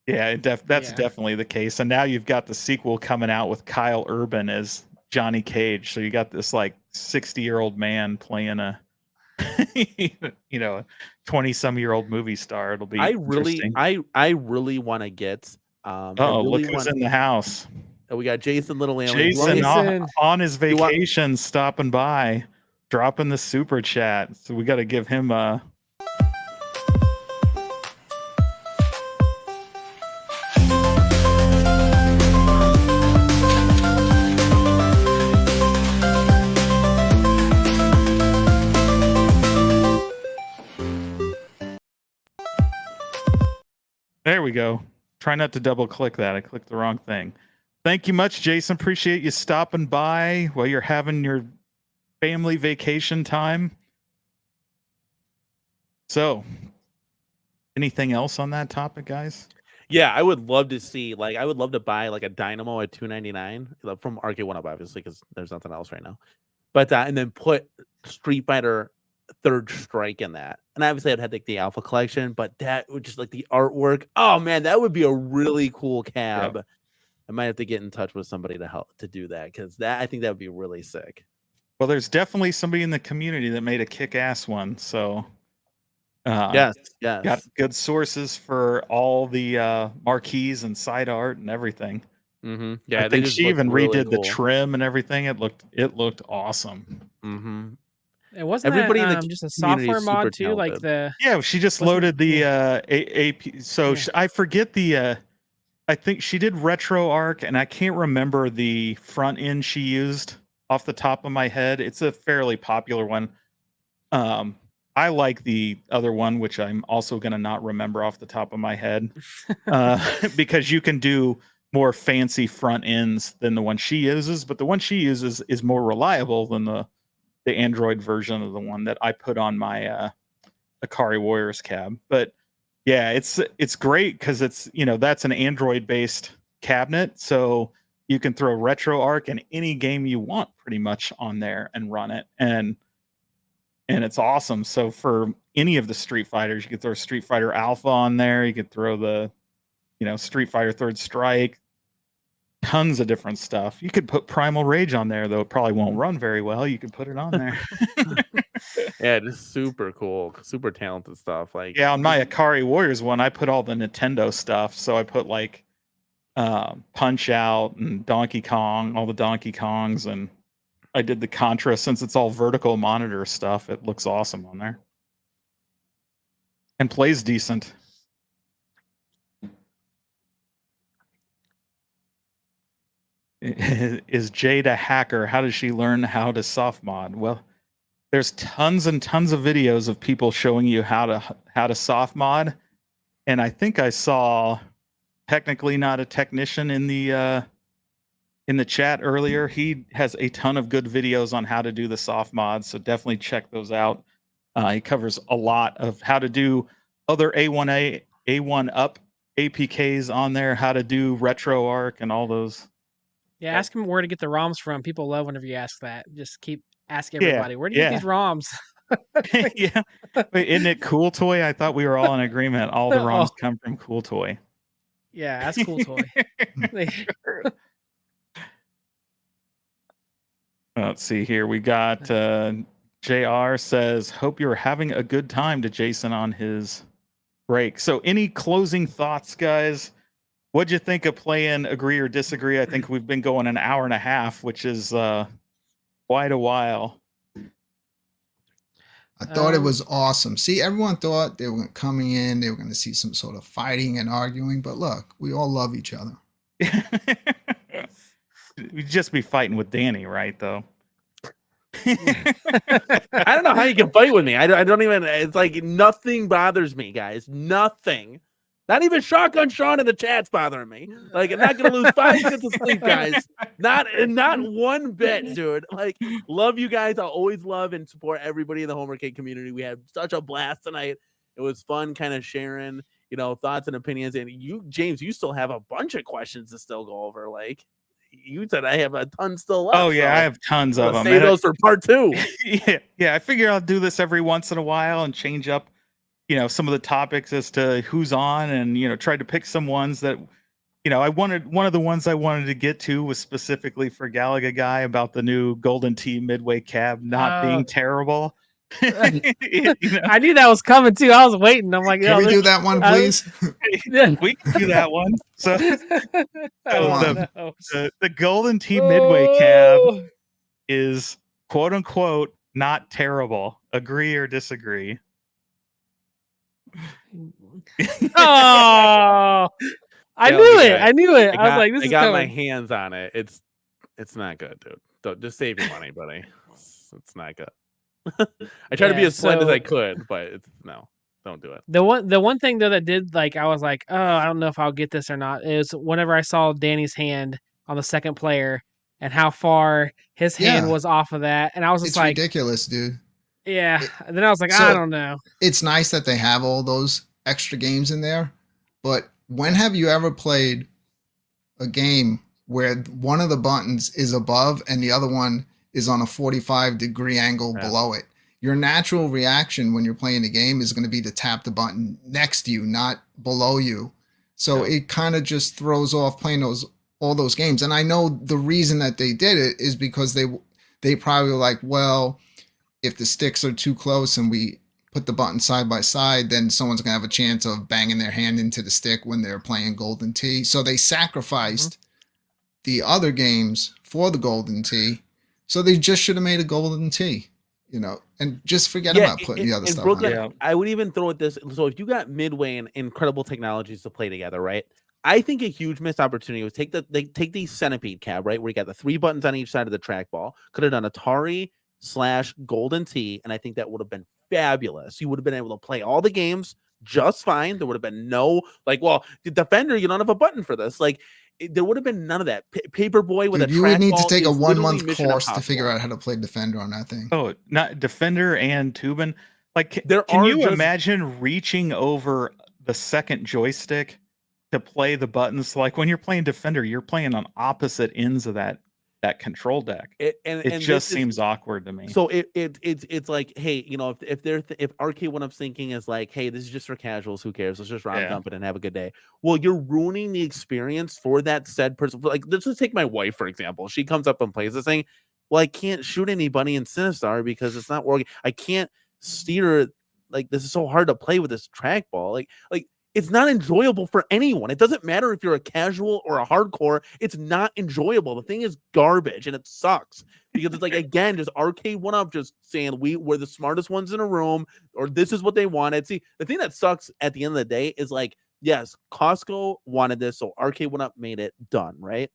Yeah, that's definitely the case. And now you've got the sequel coming out with Kyle Urban as Johnny Cage. So you got this like 60-year-old man playing a 20-some-year-old movie star. It'll be interesting. I really want to get Look who's in the house. We got Jason Little Alien. Jason on his vacation, stopping by, dropping the super chat. So we got to give him a. There we go. Try not to double click that. I clicked the wrong thing. Thank you much, Jason. Appreciate you stopping by while you're having your family vacation time. So, anything else on that topic, guys? Yeah, I would love to see. Like, I would love to buy like a Dynamo at $299 from Arcade One Up, obviously, because there's nothing else right now. But and then put Street Fighter Third Strike in that, and obviously I'd have like the Alpha Collection, but that would just like the artwork. Oh man, that would be a really cool cab. Yeah. I might have to get in touch with somebody to help to do that, because I think that would be really sick. Well, there's definitely somebody in the community that made a kick-ass one. So yes, got good sources for all the marquees and side art and everything. Mm-hmm. Yeah, I think she even redid the trim and everything. It looked awesome. Mm-hmm. It wasn't everybody that, just a software mod too, talented. Like she just loaded the AP. So I forget the. I think she did Retro Arc, and I can't remember the front end she used off the top of my head. It's a fairly popular one. I like the other one, which I'm also going to not remember off the top of my head, because you can do more fancy front ends than the one she uses, but the one she uses is more reliable than the Android version of the one that I put on my Akari Warriors cab. But yeah, it's great because it's that's an Android based cabinet, so you can throw RetroArch and any game you want pretty much on there and run it. And it's awesome. So for any of the Street Fighters, you could throw Street Fighter Alpha on there. You could throw the, Street Fighter Third Strike. Tons of different stuff. You could put Primal Rage on there, though it probably won't run very well. You could put it on there. Yeah, just super cool, super talented stuff. Like, yeah, on my Akari Warriors one, I put all the Nintendo stuff. So I put like Punch Out and Donkey Kong, all the Donkey Kongs, and I did the Contra. Since it's all vertical monitor stuff, it looks awesome on there and plays decent. Is Jade a hacker? How does she learn how to soft mod? Well, there's tons and tons of videos of people showing you how to soft mod, and I think I saw, technically not a technician in the chat earlier. He has a ton of good videos on how to do the soft mods, so definitely check those out. He covers a lot of how to do other A1 up APKs on there, how to do RetroArch and all those. Yeah, ask him where to get the ROMs from. People love whenever you ask that. Just keep asking everybody, where do you get these ROMs? Yeah. Wait, isn't it Cool Toy? I thought we were all in agreement. All the ROMs come from Cool Toy. Yeah, that's Cool Toy. Let's see here. We got JR says, hope you're having a good time to Jason on his break. So any closing thoughts, guys? What'd you think of playing Agree or Disagree? I think we've been going an hour and a half, which is quite a while. I thought it was awesome. See, everyone thought they were coming in, they were going to see some sort of fighting and arguing, but look, we all love each other. We'd just be fighting with Danny, right, though? I don't know how you can fight with me. I don't even, it's like nothing bothers me, guys. Nothing. Not even Shotgun Sean in the chat's bothering me. Like, I'm not gonna lose 5 minutes of sleep, guys. Not one bit, dude. Like, love you guys. I'll always love and support everybody in the Home Arcade community. We had such a blast tonight. It was fun, kind of sharing, thoughts and opinions. And you, James, you still have a bunch of questions to still go over. Like, you said I have a ton still left. Oh yeah, so I have tons of them. Save those for part 2. Yeah. I figure I'll do this every once in a while and change up, some of the topics as to who's on, and try to pick some ones that, one of the ones I wanted to get to was specifically for GalagaGuy about the new Golden Tee Midway cab not being terrible. I knew that was coming too. I was waiting. I'm like, can we do that one, please? We can do that one. So, the Golden Tee Midway cab is quote unquote not terrible. Agree or disagree? Oh, I knew it. I knew it. I was like, this is got coming. my hands on it. It's not good, dude. Don't just save your money, buddy. It's not good. I tried to be as polite as I could, but no, don't do it. The one thing though that did, like, I was like, oh, I don't know if I'll get this or not, is whenever I saw Danny's hand on the second player and how far his hand was off of that, and I was just like, ridiculous, dude. Yeah. And then I was like, I don't know. It's nice that they have all those extra games in there, but when have you ever played a game where one of the buttons is above and the other one is on a 45-degree angle below it? Your natural reaction when you're playing the game is going to be to tap the button next to you, not below you. So it kind of just throws off playing all those games. And I know the reason that they did it is because they probably were like, well, if the sticks are too close and we put the buttons side by side, then someone's going to have a chance of banging their hand into the stick when they're playing Golden Tee. So they sacrificed the other games for the Golden Tee. So they just should have made a Golden Tee, and just forget about putting the other stuff Brooklyn, on. I would even throw it this. So if you got Midway and Incredible Technologies to play together, right? I think a huge missed opportunity was take the Centipede cab, right? Where you got the 3 buttons on each side of the trackball. Could have done Atari/Golden Tee, and I think that would have been fabulous. You would have been able to play all the games just fine. There would have been no the Defender, you don't have a button for this. Like, there would have been none of that. Paperboy with you would need to take a 1-month course to figure out how to play Defender on that thing. Oh, not Defender and Tubin. Like, can you imagine reaching over the second joystick to play the buttons. Like when you're playing Defender, you're playing on opposite ends of that control deck. And It just this is seems awkward to me. so it's like, hey, you know, if Arcade One Up thinking is like, hey, this is just for casuals, who cares? Let's just round dump it and have a good day. Well, you're ruining the experience for that said person. Like, let's just take my wife for example. She comes up and plays this thing. Well, I can't shoot anybody in Sinistar because it's not working. I can't steer. Like, this is so hard to play with this trackball. Like it's not enjoyable for anyone. It doesn't matter if you're a casual or a hardcore. It's not enjoyable. The thing is garbage and it sucks because it's like, again, just Arcade One Up just saying we're the smartest ones in a room, or this is what they wanted. See, the thing that sucks at the end of the day is like, yes, Costco wanted this, so Arcade One Up made it, done, right?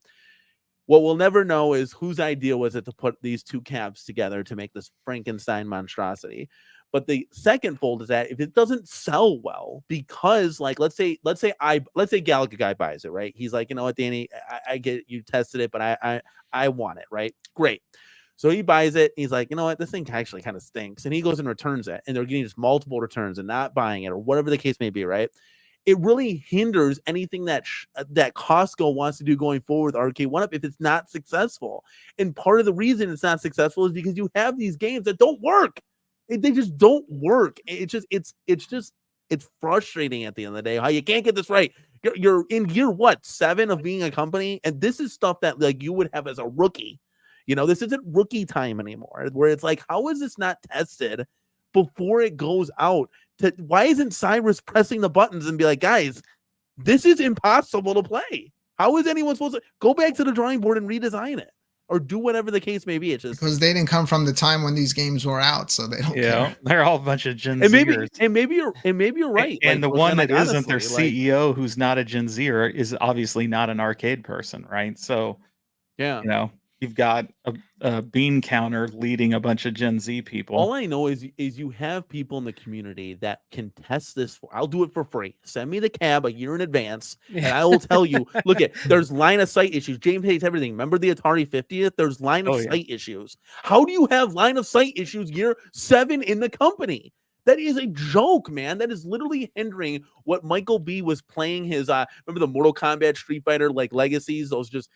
What we'll never know is whose idea was it to put these two cabs together to make this Frankenstein monstrosity. But the second fold is that if it doesn't sell well, because like let's say GalagaGuy buys it, right? He's like, you know what, Danny, I get you tested it, but I want it, right? Great. So he buys it. He's like, you know what, this thing actually kind of stinks, and he goes and returns it, and they're getting just multiple returns and not buying it or whatever the case may be, right? It really hinders anything that that Costco wants to do going forward with Arcade One Up if it's not successful. And part of the reason it's not successful is because you have these games that don't work. They just don't work. It's frustrating at the end of the day how you can't get this right. You're in year what, 7 of being a company, and this is stuff that like you would have as a rookie. You know, this isn't rookie time anymore. Where it's like, how is this not tested before it goes out? Why isn't Cyrus pressing the buttons and be like, guys, this is impossible to play? How is anyone supposed to go back to the drawing board and redesign it? Or do whatever the case may be. It's just because they didn't come from the time when these games were out, so they don't care. They're all a bunch of Gen Zers. And maybe you're right. And like, the one that honestly, isn't their CEO, who's not a Gen Zer, is obviously not an arcade person, right? So, yeah, you know, you've got a bean counter leading a bunch of Gen Z people. All I know is you have people in the community that can test this. I'll do it for free. Send me the cab a year in advance, and I will tell you. Look, there's line of sight issues. James hates everything. Remember the Atari 50th? There's line of sight issues. How do you have line of sight issues year 7 in the company? That is a joke, man. That is literally hindering what Michael B was playing his. Remember the Mortal Kombat Street Fighter like legacies? Those just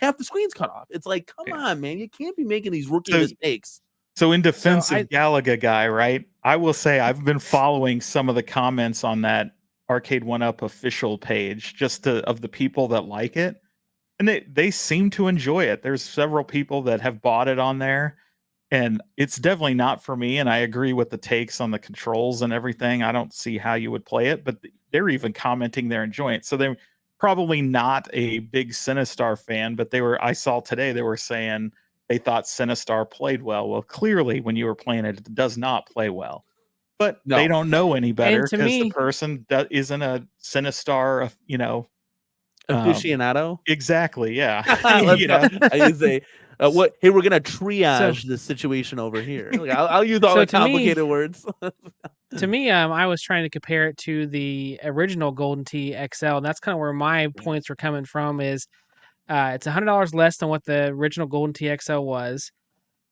half the screen's cut off. It's like, come on, man. You can't be making these rookie mistakes. So in defense of GalagaGuy, right? I will say I've been following some of the comments on that Arcade One Up official page, just of the people that like it. And they seem to enjoy it. There's several people that have bought it on there. And it's definitely not for me. And I agree with the takes on the controls and everything. I don't see how you would play it, but they're even commenting they're enjoying it. So they're probably not a big Sinistar fan, but I saw today they were saying they thought Sinistar played well. Well, clearly when you were playing it, it does not play well. But they don't know any better because the person that isn't a Sinistar, you know, aficionado. Exactly. Yeah. I say, what? Hey, we're gonna triage the situation over here. Like, I'll use all the complicated words. To me, I was trying to compare it to the original Golden Tee XL, and that's kind of where my points were coming from. Is it's $100 less than what the original Golden Tee XL was,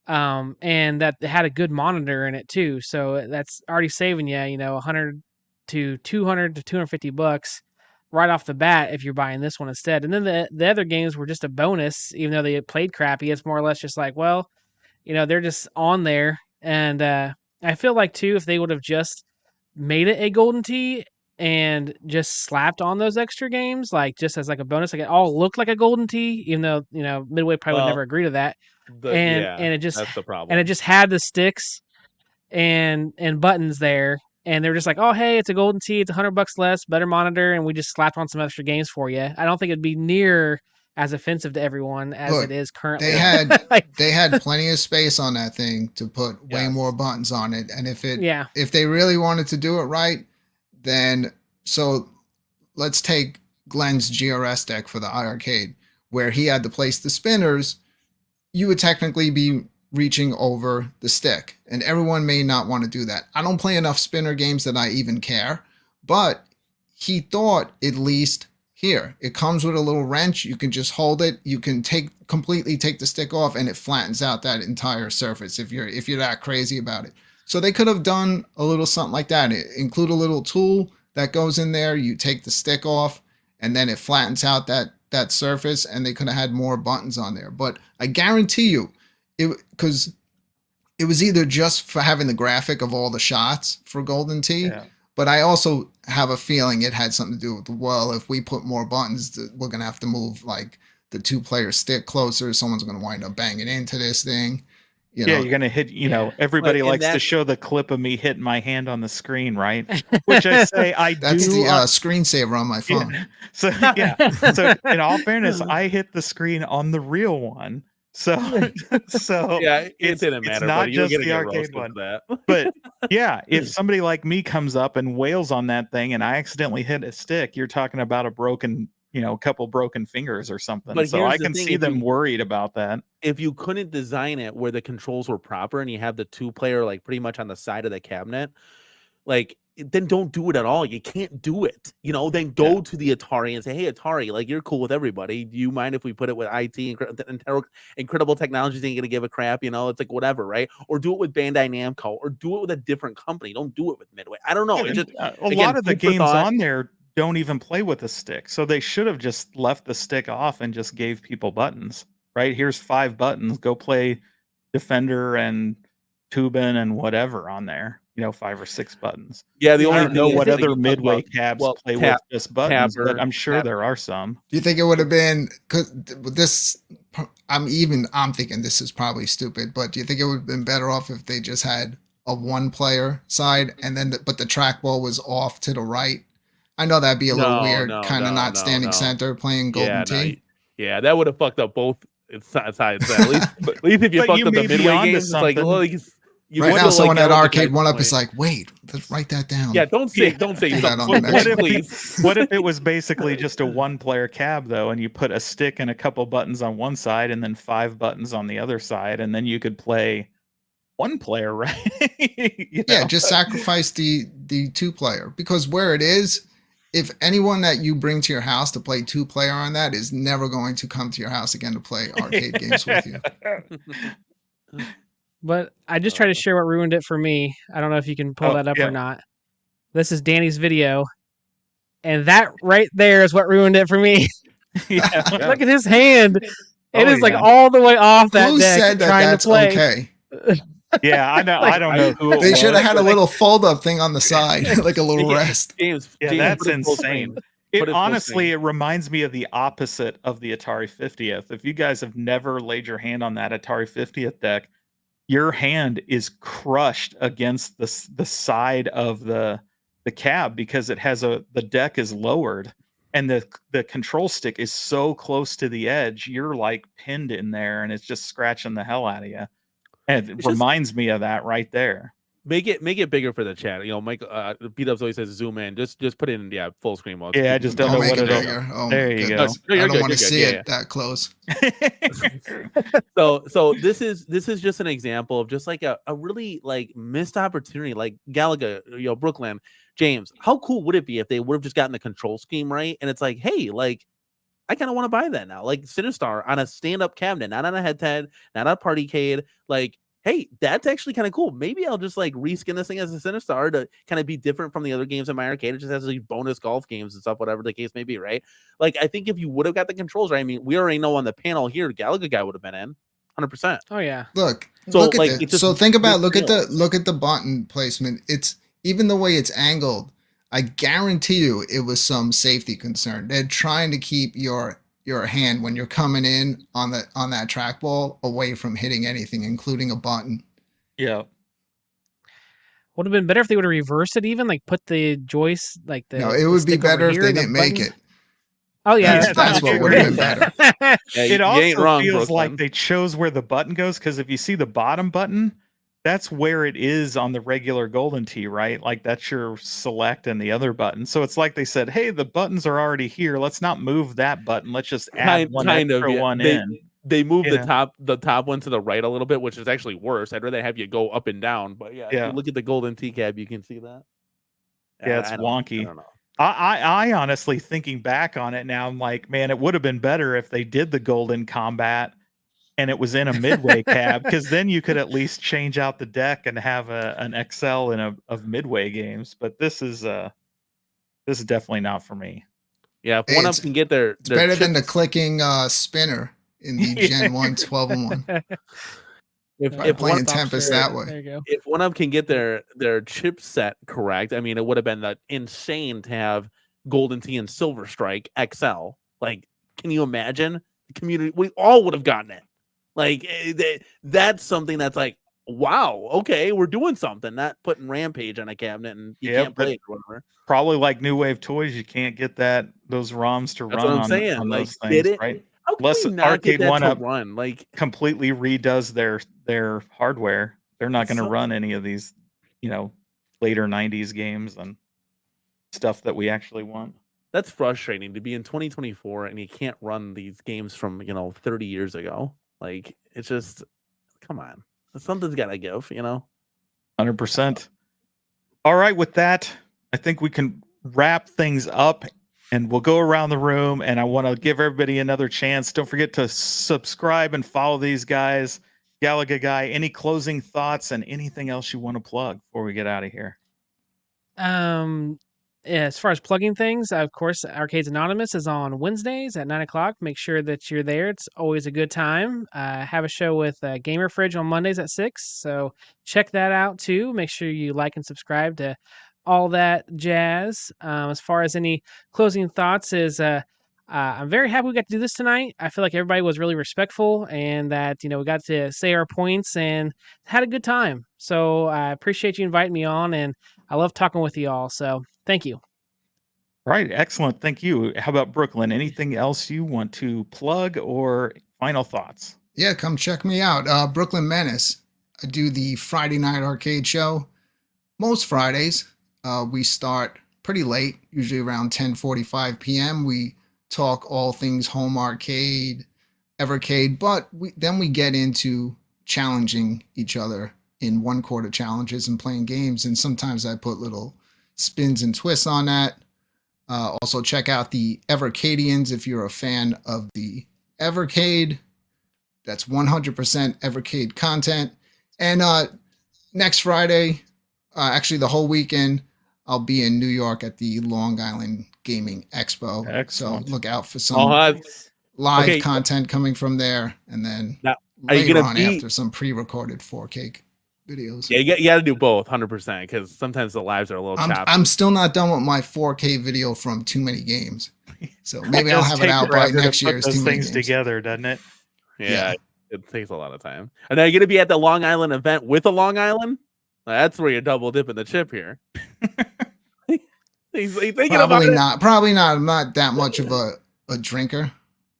and that it had a good monitor in it too. So that's already saving you, you know, $100 to $200 to $250 right off the bat if you're buying this one instead. And then the other games were just a bonus, even though they played crappy. It's more or less just like, well, you know, they're just on there. And I feel like too, if they would have just made it a Golden Tee and just slapped on those extra games, like just as like a bonus, like it all looked like a Golden Tee, even though, you know, Midway probably would never agree to that. And it just, that's the problem. And it just had the sticks and buttons there. And they're just like, oh, hey, it's a Golden Tee. It's $100 less, better monitor, and we just slapped on some extra games for you. I don't think it'd be near as offensive to everyone as it is currently. They had plenty of space on that thing to put way more buttons on it. And if they really wanted to do it right, then so let's take Glenn's GRS deck for the iArcade, where he had to place the spinners. You would technically be reaching over the stick, and everyone may not want to do that. I don't play enough spinner games that I even care, but he thought at least here it comes with a little wrench. You can just hold it. You can completely take the stick off, and it flattens out that entire surface if you're that crazy about it. So they could have done a little something like that. Include a little tool that goes in there. You take the stick off, and then it flattens out that surface, and they could have had more buttons on there. But I guarantee you, because it was either just for having the graphic of all the shots for Golden Tee, but I also have a feeling it had something to do with, well, if we put more buttons, we're going to have to move like the 2-player stick closer. Someone's going to wind up banging into this thing. You know? You're going to hit, everybody likes to show the clip of me hitting my hand on the screen, right? Which I say That's the screensaver on my phone. Yeah. So in all fairness, I hit the screen on the real one. So yeah, it didn't matter. It's not buddy. just the arcade one. But yeah, if somebody like me comes up and wails on that thing and I accidentally hit a stick, you're talking about a broken, a couple broken fingers or something. But so I can see them worried about that. If you couldn't design it where the controls were proper and you have the 2-player like pretty much on the side of the cabinet, like, then don't do it at all. You can't do it. Then go to the Atari and say, hey, Atari, like, you're cool with everybody. Do you mind if we put it with IT, incredible technologies? Ain't gonna give a crap. It's like whatever, right? Or do it with Bandai Namco, or do it with a different company. Don't do it with Midway. I don't know. Yeah, a lot of the games on there don't even play with a stick, so they should have just left the stick off and just gave people buttons. Right? Here's 5 buttons. Go play Defender and Tubin and whatever on there. 5 or 6 buttons. Yeah, the I only don't know what other Midway cabs play with just buttons, but I'm sure there are some. Do you think it would have been, because this, I'm thinking this is probably stupid, but do you think it would have been better off if they just had a 1-player side and then but the trackball was off to the right? I know that'd be a little weird, kind of not standing center playing Golden Tee. Yeah, that would have fucked up both sides. At least if you fucked up the Midway games, it's like, right now, someone at Arcade 1-Up is like, wait, let's write that down. Yeah, don't say that on the next What if it was basically just a 1-player cab, though, and you put a stick and a couple buttons on one side and then 5 buttons on the other side, and then you could play 1-player, right? Just sacrifice the 2-player, because where it is, if anyone that you bring to your house to play 2-player on that is never going to come to your house again to play arcade games with you. But I just tried to share what ruined it for me. I don't know if you can pull that up or not. This is Danny's video. And that right there is what ruined it for me. Look at his hand. It is like all the way off that Who deck said that trying that's to play. okay? Yeah, I know. I don't know who they should have had a little fold-up thing on the side, like a little rest. James, that's insane. It reminds me of the opposite of the Atari 50th. If you guys have never laid your hand on that Atari 50th deck, your hand is crushed against the side of the cab because it has the deck is lowered and the control stick is so close to the edge, you're like pinned in there and it's just scratching the hell out of you. And it reminds me of that right there. Make it bigger for the chat. Mike B-Dubs always says zoom in. Just put it in full screen mode. Yeah, I just don't know what it is. There you go. I don't want to see it that close. So this is just an example of just like a really like missed opportunity. Like Galaga, Brooklyn, James, how cool would it be if they would have just gotten the control scheme right? And it's like, hey, like I kind of want to buy that now. Like Sinistar on a stand-up cabinet, not on a head, not a partycade. Like, hey, that's actually kind of cool. Maybe I'll just like reskin this thing as a Sinistar to kind of be different from the other games in my arcade. It just has like bonus golf games and stuff, whatever the case may be, right? Like, I think if you would have got the controls right, I mean, we already know on the panel here, Galaga Guy would have been in 100%. Oh yeah. Look at this. So think about look at the button placement. It's even the way it's angled. I guarantee you it was some safety concern. They're trying to keep your hand when you're coming in on that trackball away from hitting anything, including a button. Yeah. Would have been better if they would have reversed it, even like put the joist like the. No, it would be better if they didn't make it. Oh yeah, that's what would have been better. It also feels like they chose where the button goes, because if you see the bottom button, that's where it is on the regular Golden Tee, right? Like that's your select and the other button. So it's like they said, hey, the buttons are already here. Let's not move that button. Let's just add one in. They moved the top one to the right a little bit, which is actually worse. I'd rather have you go up and down. But if you look at the Golden Tee cab, you can see that. Yeah, it's wonky. I don't know. I honestly, thinking back on it now, I'm like, man, it would have been better if they did the Golden Kombat and it was in a Midway cab, because then you could at least change out the deck and have an XL of Midway games. But this is definitely not for me. Yeah, if Hey, one of them can get their It's better than the chips- clicking spinner in the Gen 1 12-in-1. if By if playing one Tempest Sure. that way. There you go. if one of them can get their chipset correct, I mean, it would have been insane to have Golden Tee and Silver Strike XL. Like, can you imagine the community? We all would have gotten it. Like, that's something that's like, wow, okay, we're doing something. Not putting Rampage on a cabinet and you Yeah, can't play but it or whatever. probably like New Wave Toys, you can't get those ROMs to That's run what I'm saying. on Like, those get things, it? right? How can Unless we not Arcade get that to One-Up run? Like, completely redoes their hardware. They're not going to So- run any of these, later 90s games and stuff that we actually want. that's frustrating to be in 2024 and you can't run these games from 30 years ago. Like, it's just, come on, something's got to give. 100%. All right, with that, I think we can wrap things up and we'll go around the room, and I want to give everybody another chance. Don't forget to subscribe and follow these guys. Galaga Guy, any closing thoughts and anything else you want to plug before we get out of here? Yeah, as far as plugging things, of course, Arcades Anonymous is on Wednesdays at 9:00. Make sure that you're there. It's always a good time. Have a show with Gamer Fridge on Mondays at 6. So check that out too. Make sure you like and subscribe to all that jazz. As far as any closing thoughts is, I'm very happy we got to do this tonight. I feel like everybody was really respectful and that, we got to say our points and had a good time. So I appreciate you inviting me on, and I love talking with you all. So thank you. Right, excellent. Thank you. How about Brooklyn? Anything else you want to plug or final thoughts? Yeah, come check me out. Brooklyn Menace. I do the Friday night arcade show. Most Fridays, we start pretty late, usually around 10:45 p.m. We talk all things home arcade, Evercade, but then we get into challenging each other in 1/4 challenges and playing games. And sometimes I put little spins and twists on that. Also, check out the Evercadians if you're a fan of the Evercade. That's 100% Evercade content. And next Friday, actually the whole weekend, I'll be in New York at the Long Island Gaming Expo. Excellent. So look out for some Nice. live Okay. content coming from there. And then Now, are you later gonna on be- after some pre-recorded 4K videos. Yeah, you got to do both 100% because sometimes the lives are a little choppy. I'm still not done with my 4K video from Too Many Games. So maybe I'll does have it take out by forever to next put year's those Too Many things Games. together, doesn't it? Yeah, it takes a lot of time. And now you're gonna be at the Long Island event with a Long Island. That's where you're double dipping the chip here. he's thinking about Probably it. not. Probably not. I'm not that much of a drinker.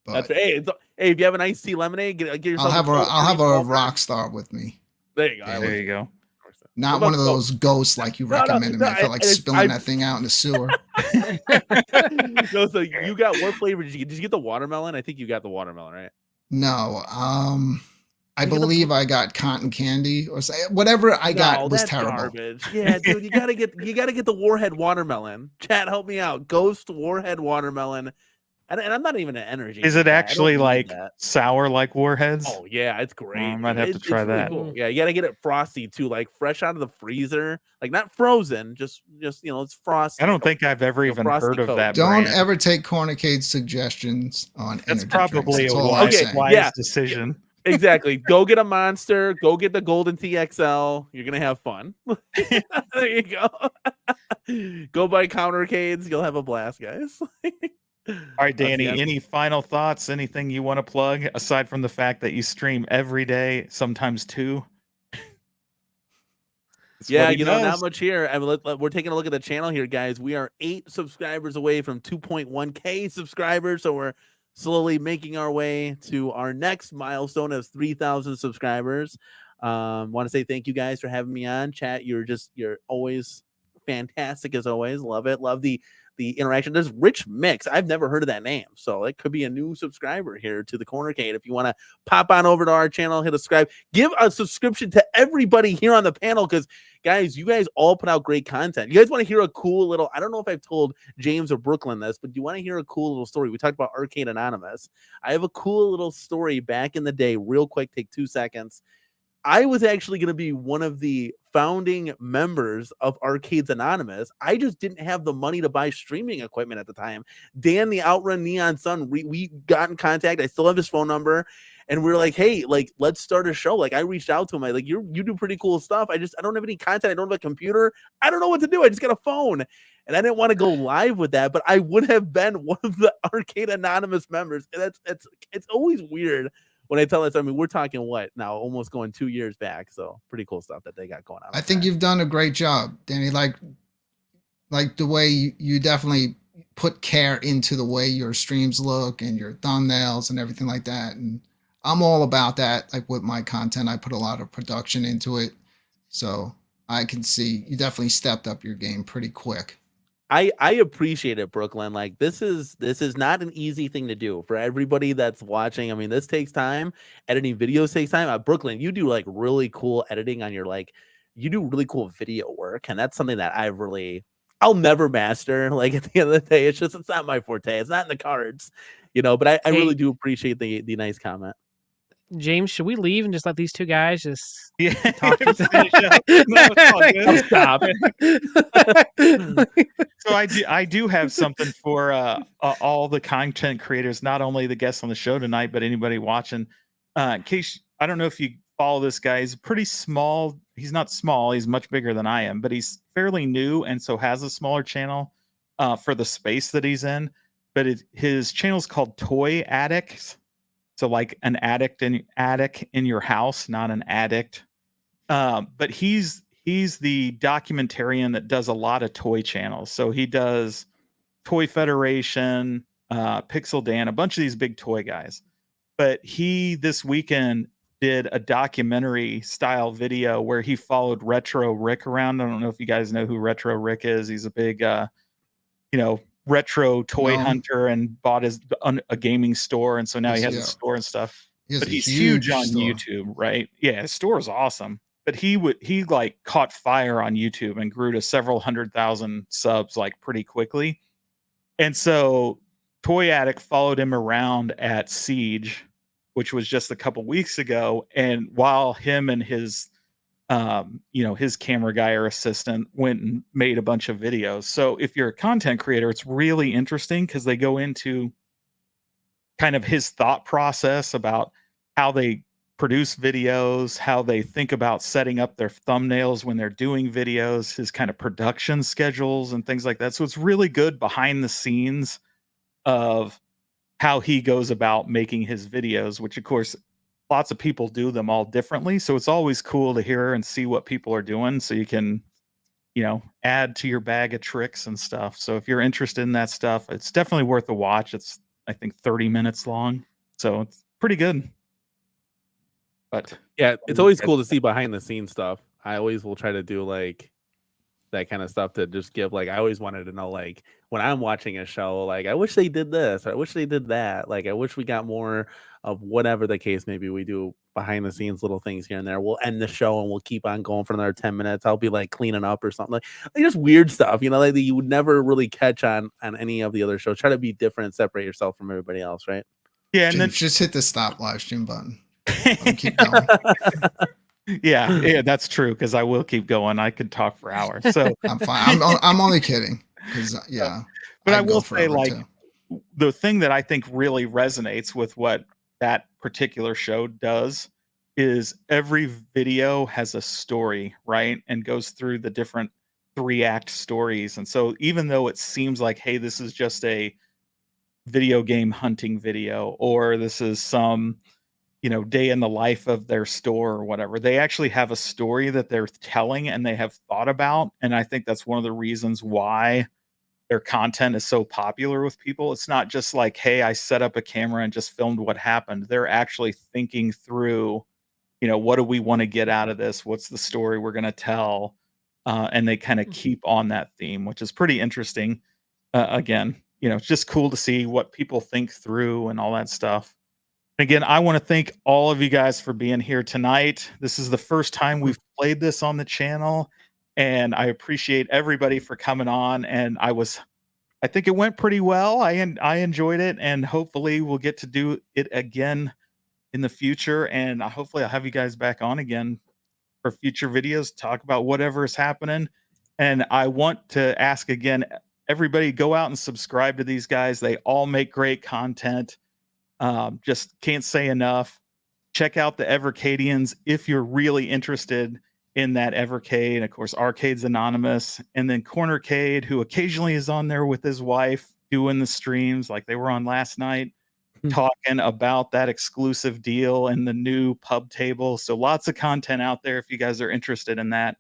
That's But hey, if you have an iced tea lemonade, get yourself. I'll have a cold rock star with me. There you go. Yeah, There you go. Not What one of about those ghosts like you No, no, recommended no, me. I felt like I- spilling I- that thing out in the sewer. No, so you got what flavor did you get? Did you get the watermelon? I think you got the watermelon, right? No. I You get a believe I got cotton candy or whatever I got No, was that's terrible. garbage. Yeah, dude, you gotta get the Warhead watermelon. Chat, help me out. Ghost Warhead watermelon. And I'm not even an energy. Is it guy. I don't actually need like that. sour like Warheads? Oh yeah, it's great. I might dude. have to It's try really that. cool. Yeah, you gotta get it frosty too, like fresh out of the freezer, like not frozen, just it's frosty. I don't think I've ever The even Frosty heard of Coke. that. Don't brand. ever take Cornicade's suggestions on That's energy probably drinks. a That's all I'm wise, saying. wise Yeah. decision. Exactly. Go get a Monster. Go get the Golden TXL. You're gonna have fun. There you go. Go buy countercades. You'll have a blast, guys. All right, Danny, That's the any final thoughts? Anything you want to plug aside from the fact that you stream every day, sometimes two? It's Yeah, what he not does. much here. I mean, we're taking a look at the channel here, guys. We are 8 subscribers away from 2.1K subscribers, so we're slowly making our way to our next milestone of 3,000 subscribers. Want to say thank you guys for having me on. Chat, you're always fantastic as always. Love it. Love the interaction. There's Rich Mix. I've never heard of that name, so it could be a new subscriber here to the Cornercade. If you want to pop on over to our channel, hit a subscribe, give a subscription to everybody here on the panel, because guys, you guys all put out great content. You guys want to hear a cool little, I don't know if I've told James or Brooklyn this, but you want to hear a cool little story. We talked about Arcade Anonymous. I have a cool little story back in the day, real quick, take 2 seconds. I was actually going to be one of the founding members of Arcades Anonymous. I just didn't have the money to buy streaming equipment at the time. Dan, the Outrun Neon Sun, we got in contact. I still have his phone number. And we are like, hey, like, let's start a show. Like, I reached out to him. Like, you do pretty cool stuff. I don't have any content. I don't have a computer. I don't know what to do. I just got a phone. And I didn't want to go live with that, but I would have been one of the Arcade Anonymous members. And it's always weird when I tell us. I mean, we're talking what now, almost going 2 years back. So pretty cool stuff that they got going on. I think you've done a great job, Danny. Like the way you definitely put care into the way your streams look and your thumbnails and everything like that. And I'm all about that. Like with my content, I put a lot of production into it. So I can see you definitely stepped up your game pretty quick. I appreciate it, Brooklyn. Like this is not an easy thing to do for everybody that's watching. I mean, this takes time. Editing videos takes time. Brooklyn, you do like really cool editing on your you do really cool video work, and that's something that I'll never master. Like at the end of the day, it's not my forte. It's not in the cards, But I really do appreciate the nice comment. James, should we leave and just let these two guys just talk? Stop. So I do have something for all the content creators, not only the guests on the show tonight, but anybody watching. In case I don't know if you follow this guy, he's pretty small. He's not small. He's much bigger than I am, but he's fairly new, and so has a smaller channel for the space that he's in. But his channel is called Toy Addicts. So like an attic in your house, not an addict. But he's the documentarian that does a lot of toy channels. So he does Toy Federation, Pixel Dan, a bunch of these big toy guys. But he this weekend did a documentary style video where he followed Retro Rick around. I don't know if you guys know who Retro Rick is. He's a big, retro toy hunter and bought a gaming store, and so now he has a store and stuff. But he's huge on YouTube, right? Yeah, his store is awesome. But he like caught fire on YouTube and grew to several 100,000 subs like pretty quickly. And so Toy Addict followed him around at Siege, which was just a couple weeks ago, and while him and his his camera guy or assistant went and made a bunch of videos. So if you're a content creator, it's really interesting because they go into kind of his thought process about how they produce videos, how they think about setting up their thumbnails when they're doing videos, his kind of production schedules and things like that. So it's really good behind the scenes of how he goes about making his videos, which of course lots of people do them all differently. So it's always cool to hear and see what people are doing so you can, add to your bag of tricks and stuff. So if you're interested in that stuff, it's definitely worth a watch. It's, I think, 30 minutes long. So it's pretty good. But yeah, it's always cool to see behind the scenes stuff. I always will try to do like that kind of stuff to just give, I always wanted to know, when I'm watching a show, I wish they did this, or I wish they did that. I wish we got more of whatever the case maybe we do behind the scenes little things here and there. We'll end the show and we'll keep on going for another 10 minutes. I'll be cleaning up or something, like just weird stuff, that you would never really catch on any of the other shows. Try to be different, separate yourself from everybody else, right? Yeah, and then just hit the stop live stream button. Keep going. Yeah, that's true, because I will keep going. I could talk for hours. So I'm fine. I'm only kidding. But I will say, the thing that I think really resonates with what that particular show does is every video has a story, right? And goes through the different 3-act stories. And so even though it seems like, hey, this is just a video game hunting video, or this is some day in the life of their store or whatever, they actually have a story that they're telling and they have thought about. And I think that's one of the reasons why their content is so popular with people. It's not just like, hey, I set up a camera and just filmed what happened. They're actually thinking through, what do we want to get out of this? What's the story we're going to tell? And they kind of keep on that theme, which is pretty interesting. Again, it's just cool to see what people think through and all that stuff. Again, I want to thank all of you guys for being here tonight. This is the first time we've played this on the channel, and I appreciate everybody for coming on. And I think it went pretty well. I enjoyed it, and hopefully we'll get to do it again in the future, and hopefully I'll have you guys back on again for future videos, talk about whatever is happening. And I want to ask again, everybody go out and subscribe to these guys. They all make great content. Just can't say enough. Check out the Evercadians if you're really interested in that Evercade. Of course, Arcades Anonymous, and then Cornercade, who occasionally is on there with his wife doing the streams like they were on last night, talking about that exclusive deal and the new pub table. So lots of content out there if you guys are interested in that.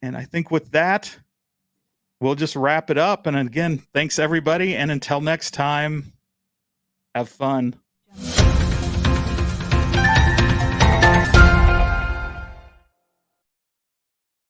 And I think with that, we'll just wrap it up. And again, thanks everybody. And until next time, have fun.